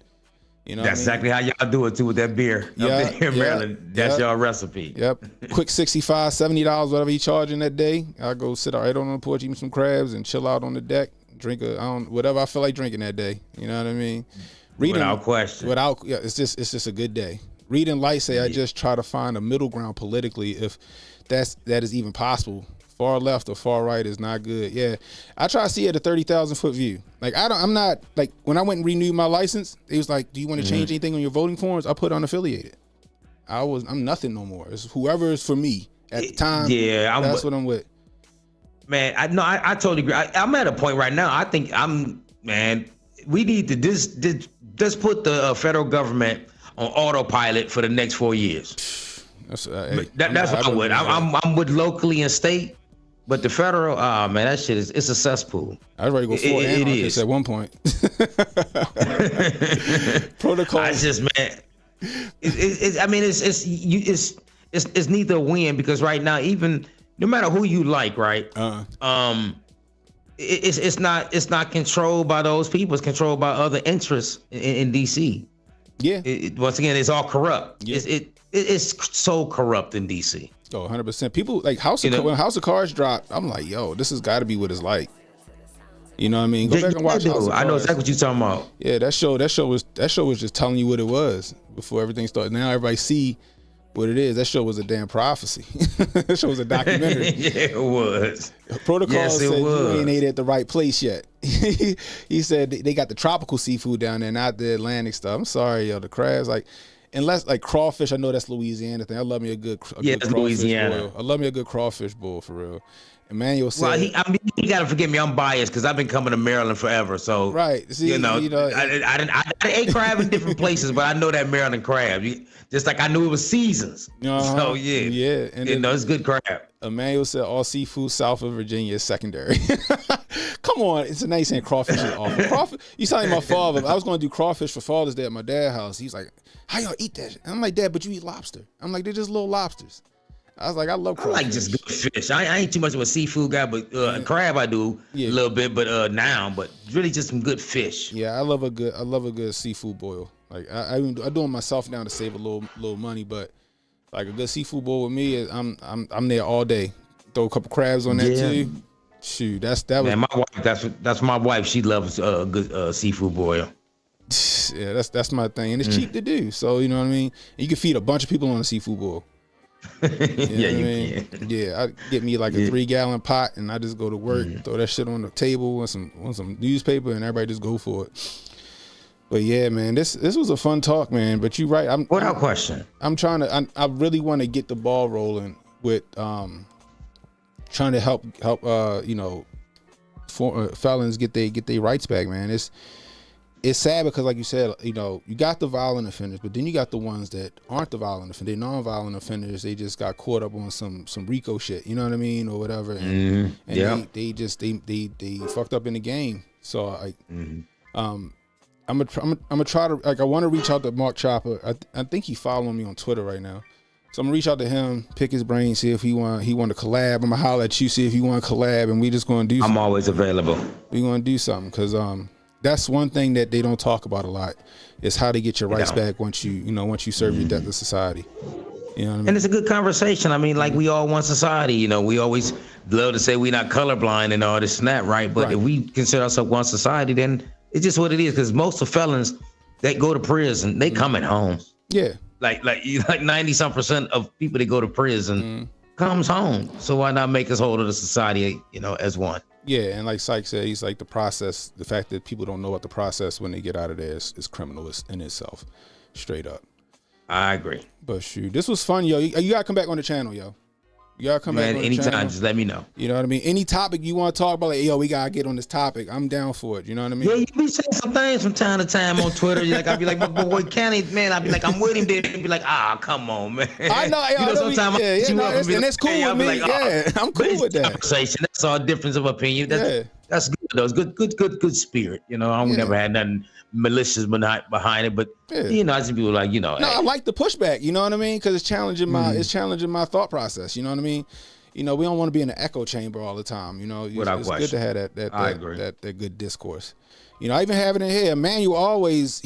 That's exactly how y'all do it too with that beer up there in Maryland. That's y'all recipe. Yep. Quick $65, $70, whatever he charging that day. I go sit right on the porch, eat me some crabs, and chill out on the deck. Drink whatever I feel like drinking that day. You know what I mean? Without question. It's just a good day. Reading Light say I just try to find a middle ground politically, if that is even possible. Far left or far right is not good. Yeah, I try to see it at a 30,000 foot view. Like I'm not like when I went and renewed my license, it was like, do you want to change anything on your voting forms? I put unaffiliated. I'm nothing no more. It's whoever is for me at the time. Yeah, that's what I'm with. Man, I totally agree. I'm at a point right now. I think we need to just put the federal government on autopilot for the next 4 years. That's what I would. I'm with locally and state. But the federal, man, that shit it's a cesspool. I was ready to go for it is at one point. Protocol. I just, man, it's neither a win because right now, even no matter who you like, right? It's not controlled by those people. It's controlled by other interests in DC. Yeah. Once again, it's all corrupt. Yeah. It's so corrupt in DC. Oh, 100%. People like when House of Cards dropped, I'm like, yo, this has got to be what it's like. You know what I mean? Go back and watch House of Cards. I know exactly what you're talking about. Yeah, that show was just telling you what it was before everything started. Now everybody see what it is. That show was a damn prophecy. That show was a documentary. Yeah, it was. Protocol said you ain't ate at the right place yet. He said they got the tropical seafood down there, not the Atlantic stuff. I'm sorry, yo, the crabs unless like crawfish, I know that's Louisiana thing. I love me a good crawfish boil. I love me a good crawfish boil for real. Emmanuel said, well, he got to forgive me. I'm biased because I've been coming to Maryland forever. So right, see, I ate crab in different places, but I know that Maryland crab. Just like I knew it was seasons. So yeah, and it's good crab. Emmanuel said all seafood south of Virginia is secondary. Come on, it's a nice saying crawfish is awful. Crawfish, you telling my father I was going to do crawfish for Father's Day at my dad's house. He's like, how y'all eat that? And I'm like, Dad, but you eat lobster. I'm like, they're just little lobsters. I was like, I love crawfish. I like just good fish. I ain't too much of a seafood guy, but crab I do a little bit, but but really just some good fish. Yeah, I love a good seafood boil. Like I do it myself now to save a little money, but like a good seafood boil with me, I'm there all day. Throw a couple crabs on that Yeah. too. Shoot, that was Man, my wife. That's my wife. She loves good seafood boil. yeah, that's my thing, and it's cheap to do. So you know what I mean. You can feed a bunch of people on a seafood boil. You know Yeah, what I you mean? can. Yeah, I get me like a 3-gallon pot, and I just go to work, throw that shit on the table with some newspaper, and everybody just go for it. But yeah, man, this was a fun talk, man. But you're right. Without question. I'm trying to. I really want to get the ball rolling with trying to help felons get their rights back, man. It's sad because, like you said, you got the violent offenders, but then you got the ones that aren't the violent offenders, non-violent offenders. They just got caught up on some RICO shit, you know what I mean, or whatever. And they fucked up in the game. So I'm gonna try to, like, I want to reach out to Mark Chopper. I think he following me on Twitter right now. So I'm gonna reach out to him, pick his brain, see if he want to collab. I'm gonna holler at you, see if you want to collab, and we just gonna do. I'm always available. We gonna do something because that's one thing that they don't talk about a lot is how to get your rights back once you serve your debt to society. You know what I mean? And it's a good conversation. I mean, like, we all one society. We always love to say we're not colorblind and all this and that, right? But if we consider ourselves one society, then it's just what it is. Because most of felons that go to prison, they come at home. Yeah. Like 90-some% of people that go to prison comes home. So why not make us whole to the society, as one? Yeah, and like Syke said, he's like the fact that people don't know what the process when they get out of there is criminal in itself, straight up. I agree. But shoot, this was fun, yo. You gotta come back on the channel, yo. You gotta come back on the anytime, channel. just let me know. You know what I mean? Any topic you want to talk about, like, yo, we gotta get on this topic. I'm down for it. You know what I mean? Yeah, you be saying some things from time to time on Twitter. I'd be like, my boy Kenny, man. I'd be like, I'm with him there. He'd be like, come on, man. I know. Sometimes and it's cool with me. I'm cool with that. Conversation. That's all difference of opinion. That's good. Though. It's good spirit. I never had nothing malicious behind it, but I just people like, No, I like the pushback. You know what I mean? Because it's challenging my thought process. You know what I mean? We don't want to be in an echo chamber all the time. It's good to have that good discourse. I even have it in here. Emmanuel always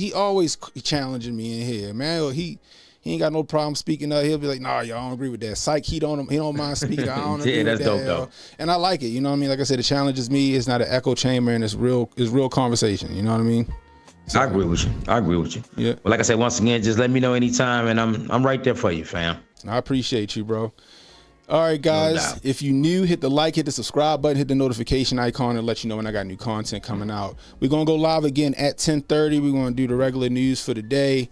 challenging me in here. Emmanuel, he ain't got no problem speaking up. He'll be like, nah, y'all don't agree with that. Syke, he don't mind speaking. I don't agree with that. That's dope, though. And I like it. You know what I mean? Like I said, it challenges me. It's not an echo chamber, and it's real conversation. You know what I mean? So, I agree with you. Yeah. Well, like I said, once again, just let me know anytime, and I'm right there for you, fam. I appreciate you, bro. All right, guys, if you new, hit the like, hit the subscribe button, hit the notification icon to let you know when I got new content coming out. We're going to go live again at 10:30. We're going to do the regular news for the day.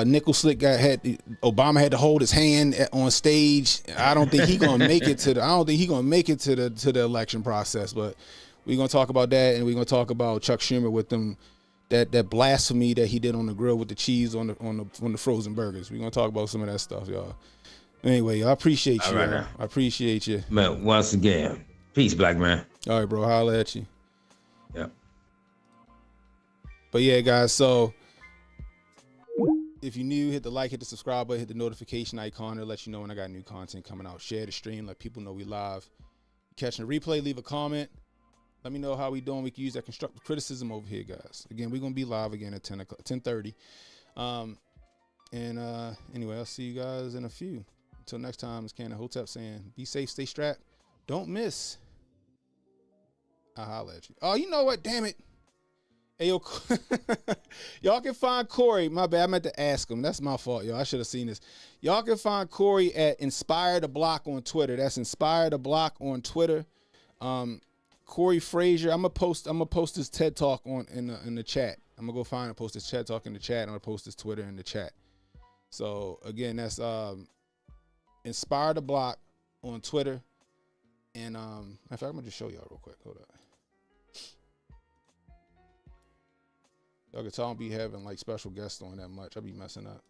Nickel Slick Obama had to hold his hand on stage. I don't think he's going to make it to the election process, but we're going to talk about that, and we're going to talk about Chuck Schumer with them that blasphemy that he did on the grill with the cheese on the frozen burgers. We're going to talk about some of that stuff, y'all. Anyway, I appreciate you. Right, I appreciate you. Man, once again, peace, black man. All right, bro. Holla at you. Yeah. But yeah, guys, so if you're new, hit the like, hit the subscribe button, hit the notification icon. It'll let you know when I got new content coming out. Share the stream, let people know we live. Catching the replay, leave a comment. Let me know how we doing. We can use that constructive criticism over here, guys. Again, we're going to be live again at 10:30. Anyway, I'll see you guys in a few. Until next time, it's Ken and Hotep saying, be safe, stay strapped. Don't miss. I'll holler at you. Oh, you know what? Damn it. Hey, yo, y'all can find Corey. My bad. I meant to ask him. That's my fault, y'all. I should have seen this. Y'all can find Corey at Inspire the Block on Twitter. That's Inspire the Block on Twitter. Corey Frazier. I'm gonna post his TED Talk in the chat. I'm gonna go find and post his TED Talk in the chat. I'm gonna post his Twitter in the chat. So again, that's Inspire the Block on Twitter. And in fact, I'm gonna just show y'all real quick. Hold up. Y'all can tell I don't be having like special guests on that much. I'll be messing up.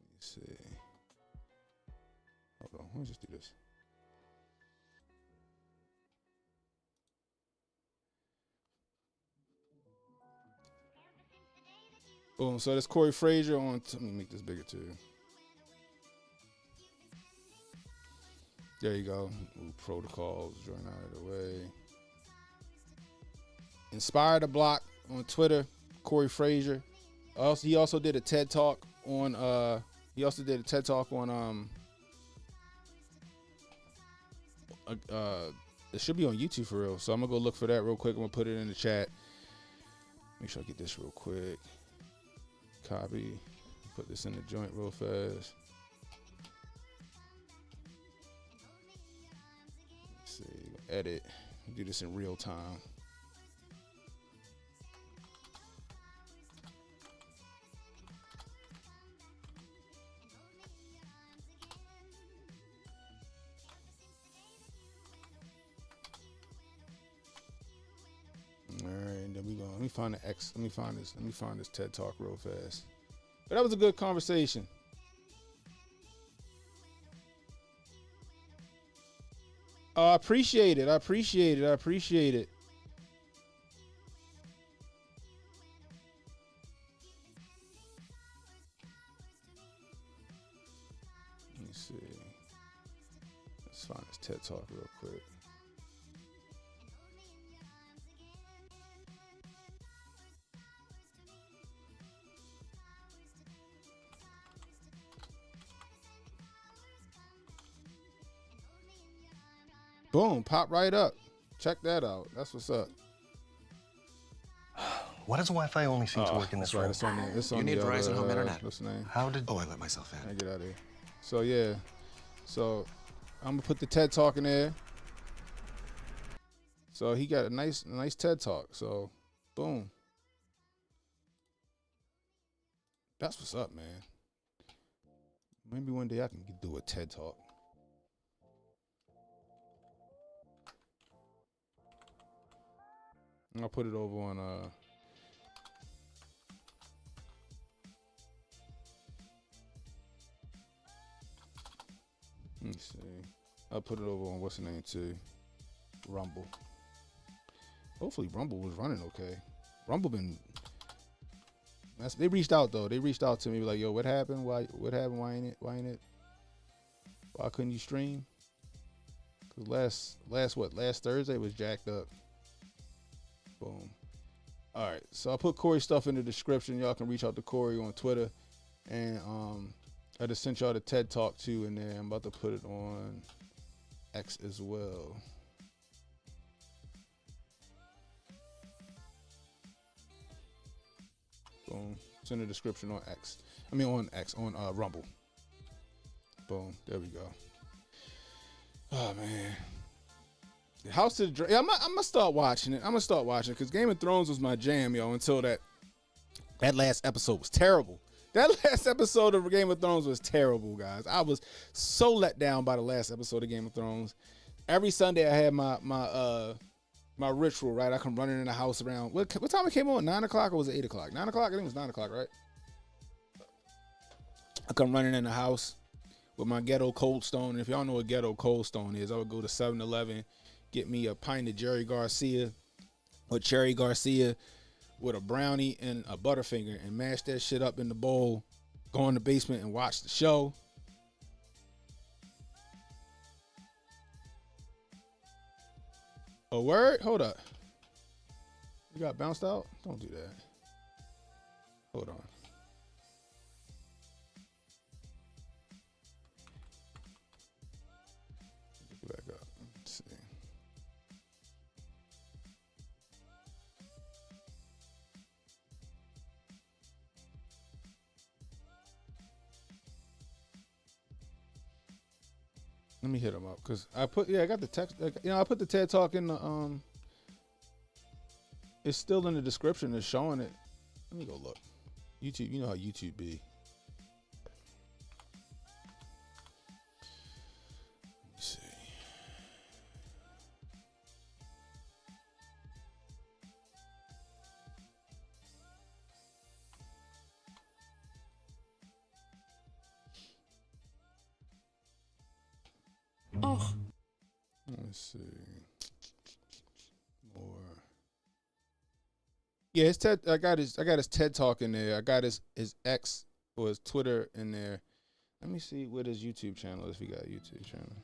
Let me see. Hold on. Let me just do this. Boom. So that's Corey Frazier on. Let me make this bigger too. There you go. Ooh, protocols, join out of the way. Inspire the Block on Twitter. Corey Frazier. He also did a TED Talk on it should be on YouTube for real. So I'm gonna go look for that real quick. I'm gonna put it in the chat. Make sure I get this real quick. Copy. Put this in the joint real fast. Let's see. Edit. Do this in real time. All right, and then we go. Let me find this TED Talk real fast. But that was a good conversation. Oh, I appreciate it. Let me see. Let's find this TED Talk real quick. Boom, pop right up. Check that out. That's what's up. Why does Wi-Fi only seem to work in this room? It's on You need Verizon Home Internet. What's the name? How did... Oh, I let myself in. I get out of here. So yeah. So I'm gonna put the TED Talk in there. So he got a nice TED Talk. So boom. That's what's up, man. Maybe one day I can do a TED Talk. I'll put it over on let me see. I'll put it over on what's the name too? Rumble. Hopefully Rumble was running okay. Rumble been they reached out though. They reached out to me like, yo, what happened? What happened? Why ain't it? Why couldn't you stream? Cause last Thursday was jacked up. Boom. All right, so I'll put Corey's stuff in the description. Y'all can reach out to Corey on Twitter, and I just sent y'all the TED Talk too in there. I'm about to put it on X as well. Boom. It's in the description on X. I mean on Rumble. Boom. There we go. Oh man. House of the Dragon. I'm gonna start watching it. Because Game of Thrones was my jam, yo, until that last episode was terrible. That last episode of Game of Thrones was terrible, guys. I was so let down by the last episode of Game of Thrones. Every Sunday I had my ritual, right? I come running in the house around what time it came on? 9 o'clock or was it 8 o'clock? 9 o'clock? I think it was 9 o'clock, right? I come running in the house with my ghetto Cold Stone. And if y'all know what ghetto Cold Stone is, I would go to 7-Eleven. Get me a pint of Jerry Garcia with Cherry Garcia with a brownie and a Butterfinger and mash that shit up in the bowl. Go in the basement and watch the show. A word? Hold up. You got bounced out? Don't do that. Hold on. Get back up. Let's see. Let me hit him up because I got the text. I put the TED Talk in the it's still in the description. It's showing it. Let me go look. YouTube, you know how YouTube be. Let me see. Oh. Let's see. More. Yeah, his TED. I got his TED Talk in there. I got his X or his Twitter in there. Let me see what his YouTube channel is. If he got a YouTube channel.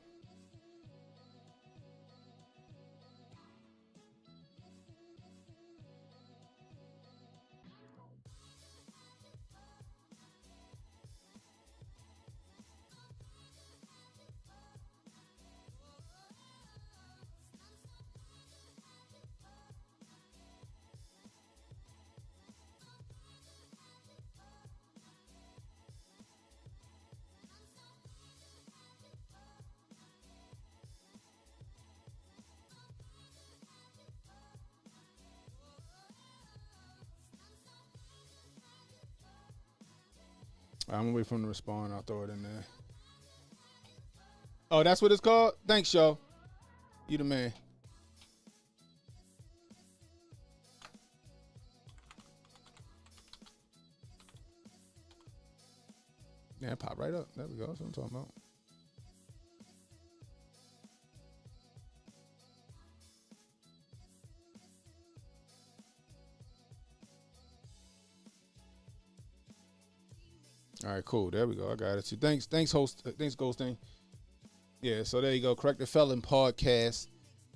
I'm gonna wait for him to respond. I'll throw it in there. Oh, that's what it's called? Thanks, yo. You the man. Yeah, pop right up. There we go. That's what I'm talking about. All right, cool. There we go. I got it too. Thanks, host. Thanks, Ghosting. Yeah, so there you go. Correct the Felon podcast.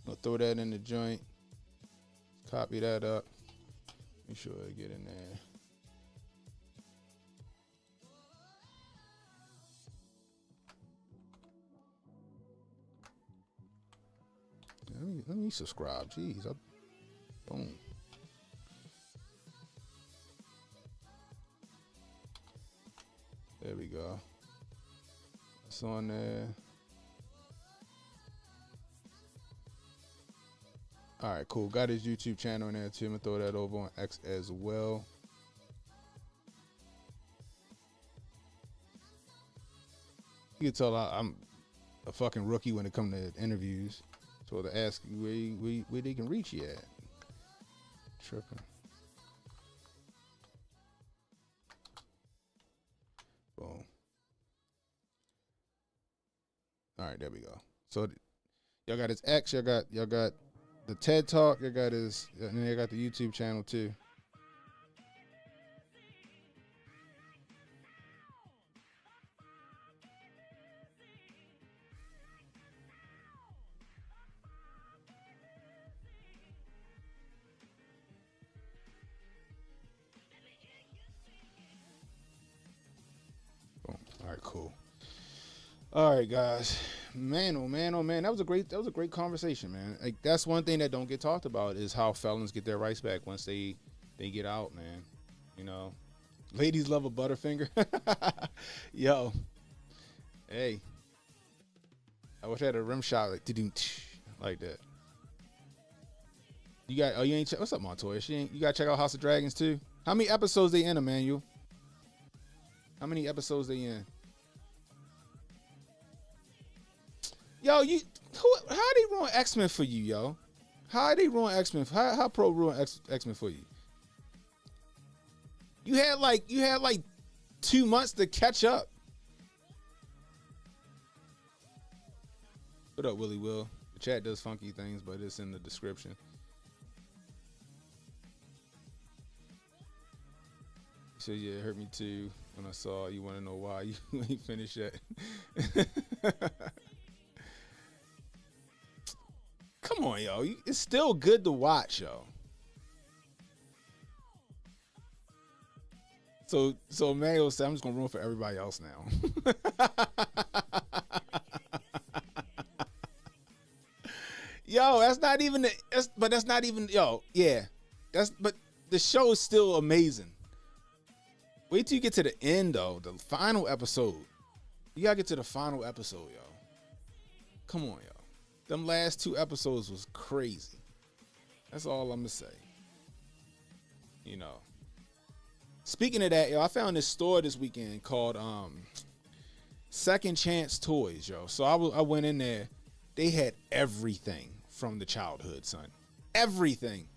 I'll throw that in the joint. Copy that up. Make sure I get in there. Let me subscribe. Jeez. Boom. There we go. It's on there. All right, cool. Got his YouTube channel in there too. I'm gonna throw that over on X as well. You can tell I'm a fucking rookie when it comes to interviews. So to ask you where they can reach you at. Tripping. Boom. All right, there we go. So y'all got his X, y'all got the TED Talk, y'all got his, and then y'all got the YouTube channel too. Boom. All right, cool. All right, guys. Man, oh man, oh man. That was a great conversation, man. Like that's one thing that don't get talked about is how felons get their rights back once they get out, man. You know. Ladies love a Butterfinger. Yo. Hey. I wish I had a rim shot like that. You got you ain't what's up, Montoya? You gotta check out House of Dragons too. How many episodes they in, Emmanuel? How many episodes they in? Yo, how they ruin X-Men for you, yo? How they ruin X-Men? How Pro ruin X-Men for you? You had like 2 months to catch up. What up, Willie Will? The chat does funky things, but it's in the description. He said, yeah, it hurt me too when I saw you. Want to know why you ain't finished yet? Come on, yo. It's still good to watch, yo. So Mayo said, I'm just gonna ruin for everybody else now. Yo, that's not even yo, yeah. But the show is still amazing. Wait till you get to the end though, the final episode. You gotta get to the final episode, yo. Come on, yo. Them last 2 episodes was crazy. That's all I'm gonna say. You know. Speaking of that, yo, I found this store this weekend called Second Chance Toys, yo. So I went in there. They had everything from the childhood, son. Everything.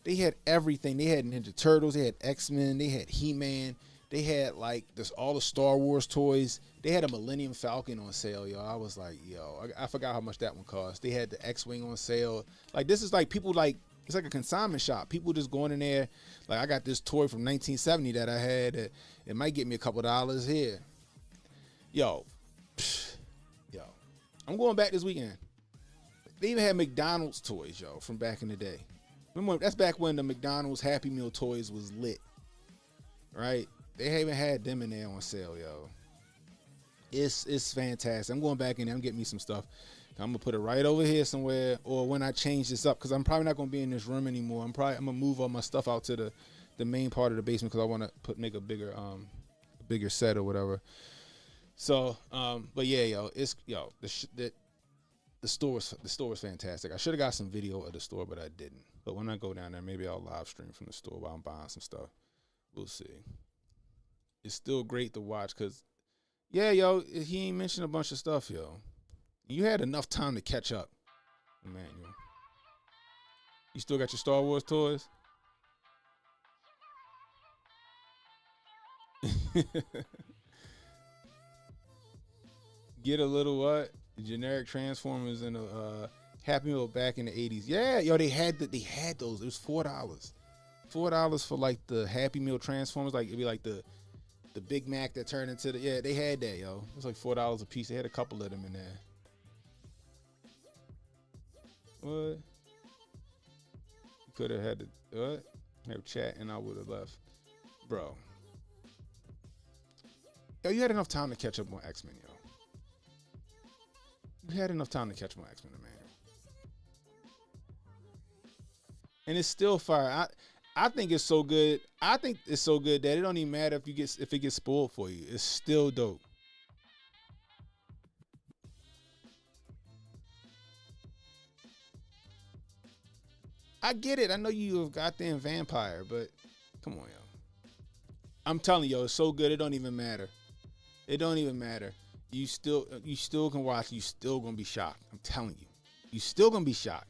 They had everything. They had Ninja Turtles. They had X-Men. They had He-Man. They had like all the Star Wars toys. They had a Millennium Falcon on sale, yo. I was like, yo, I forgot how much that one cost. They had the X-Wing on sale. Like this is like people like it's like a consignment shop. People just going in there. Like I got this toy from 1970 that I had. It might get me a couple dollars here. Yo, I'm going back this weekend. They even had McDonald's toys, yo, from back in the day. Remember, that's back when the McDonald's Happy Meal toys was lit, right? They haven't had them in there on sale, yo. It's fantastic. I'm going back in there. I'm getting me some stuff. I'm gonna put it right over here somewhere, or when I change this up, because I'm probably not gonna be in this room anymore. I'm gonna move all my stuff out to the main part of the basement because I want to make a bigger set or whatever. So, but yeah, yo, the store was fantastic. I should have got some video of the store, but I didn't. But when I go down there, maybe I'll live stream from the store while I'm buying some stuff. We'll see. it's still great to watch because, yeah, yo, he ain't mentioned a bunch of stuff, yo. You had enough time to catch up, Emmanuel. You still got your Star Wars toys? Get a little what? Generic Transformers and a Happy Meal back in the 80s. Yeah, yo, they had those. It was $4. $4 for like the Happy Meal Transformers. Like it'd be like the Big Mac that turned into the, yeah, they had that, yo. It was like $4 a piece. They had a couple of them in there. What? Could have had to what? Have chat and I would have left. Bro. Yo, you had enough time to catch up on X-Men, yo. You had enough time to catch up on X-Men, man. And it's still fire. I think it's so good. I think it's so good that it don't even matter if it gets spoiled for you. It's still dope. I get it. I know you have goddamn vampire, but come on, yo. I'm telling you, yo, it's so good. It don't even matter. It don't even matter. You still can watch. You still gonna be shocked. I'm telling you, you still gonna be shocked.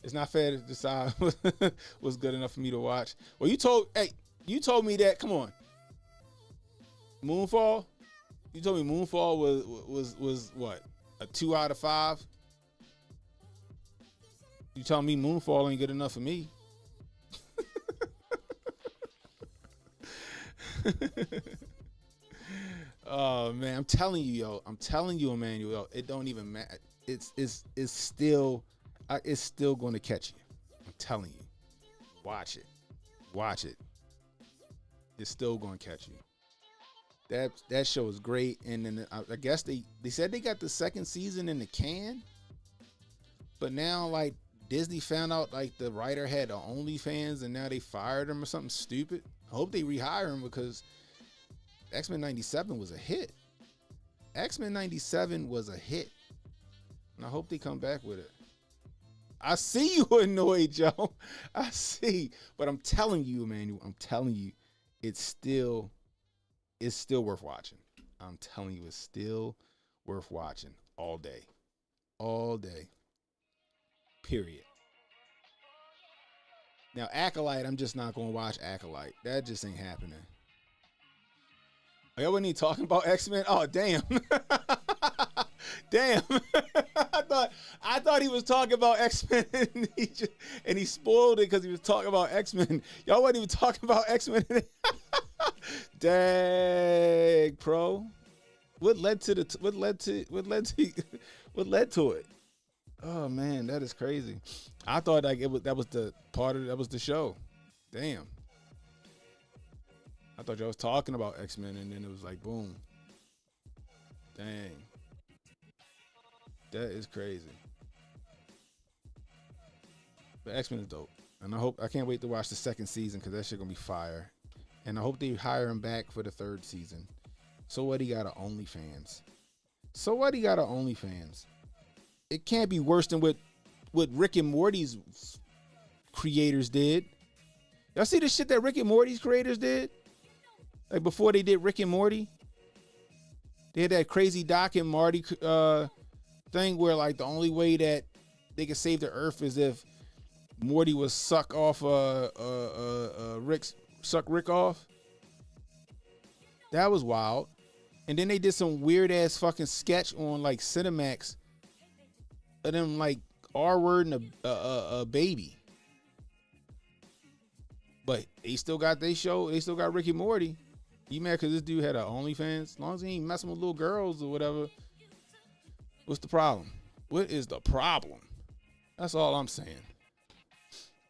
It's not fair to decide what's good enough for me to watch. Well, you told me that. Come on, Moonfall. You told me Moonfall was what, a 2 out of 5. You telling me Moonfall ain't good enough for me? Oh man, I'm telling you, yo. I'm telling you, Emmanuel. It don't even matter. It's still going to catch you. I'm telling you. Watch it. It's still going to catch you. That show is great. And then I guess they said they got the second season in the can, but now like Disney found out like the writer had a OnlyFans and now they fired him or something stupid. I hope they rehire him because X-Men 97 was a hit. X-Men 97 was a hit. And I hope they come back with it. I see you annoyed, Joe. I see. But I'm telling you, Emmanuel, it's still worth watching. I'm telling you, it's still worth watching all day. All day. Period. Now, Acolyte, I'm just not going to watch Acolyte. That just ain't happening. Y'all wasn't even talking about X-Men? Oh, damn. Damn. I thought he was talking about X-Men and he spoiled it because he was talking about X-Men. Y'all wasn't even talking about X-Men. Dang, pro. What led to it? Oh man, that is crazy. I thought like that was the show. Damn. I thought y'all was talking about X-Men and then it was like boom. Dang. That is crazy. But X-Men is dope. And I can't wait to watch the second season because that shit gonna be fire. And I hope they hire him back for the third season. So what, he got an OnlyFans. It can't be worse than what Rick and Morty's creators did. Y'all see the shit that Rick and Morty's creators did? Like before they did Rick and Morty? They had that crazy Doc and Marty thing where like the only way that they could save the earth is if Morty was suck Rick off. That was wild. And then they did some weird ass fucking sketch on like Cinemax of them like R-wording a baby. But they still got their show. They still got Rick and Morty. You mad because this dude had an OnlyFans? As long as he ain't messing with little girls or whatever. What's the problem? What is the problem? That's all I'm saying.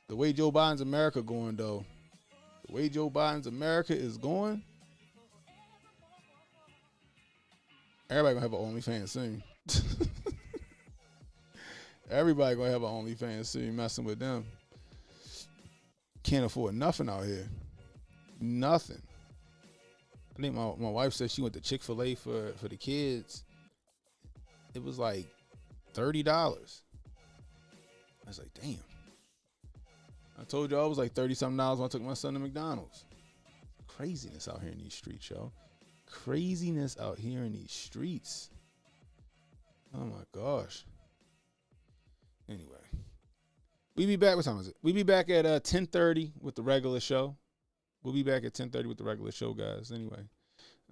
The way Joe Biden's America going, though. The way Joe Biden's America is going. Everybody gonna have an OnlyFans soon. Everybody gonna have an OnlyFans soon, messing with them. Can't afford nothing out here. Nothing. I think my wife said she went to Chick-fil-A for the kids. It was like $30. I was like, damn. I told you I was like $30-something when I took my son to McDonald's. Craziness out here in these streets, yo. Craziness out here in these streets. Oh my gosh. Anyway, we be back. What time is it? We be back at 10:30 with the regular show. We'll be back at 10:30 with the regular show, guys. Anyway,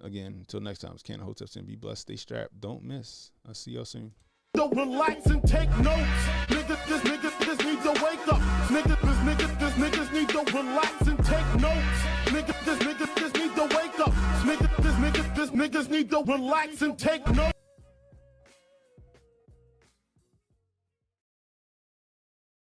again, until next time, it's Ken Hotep saying be blessed, stay strapped, don't miss. I'll see y'all soon. Don't relax and take notes. Niggas need to wake up. Niggas need to relax and take notes. Niggas need to wake up. Niggas need to relax and take notes.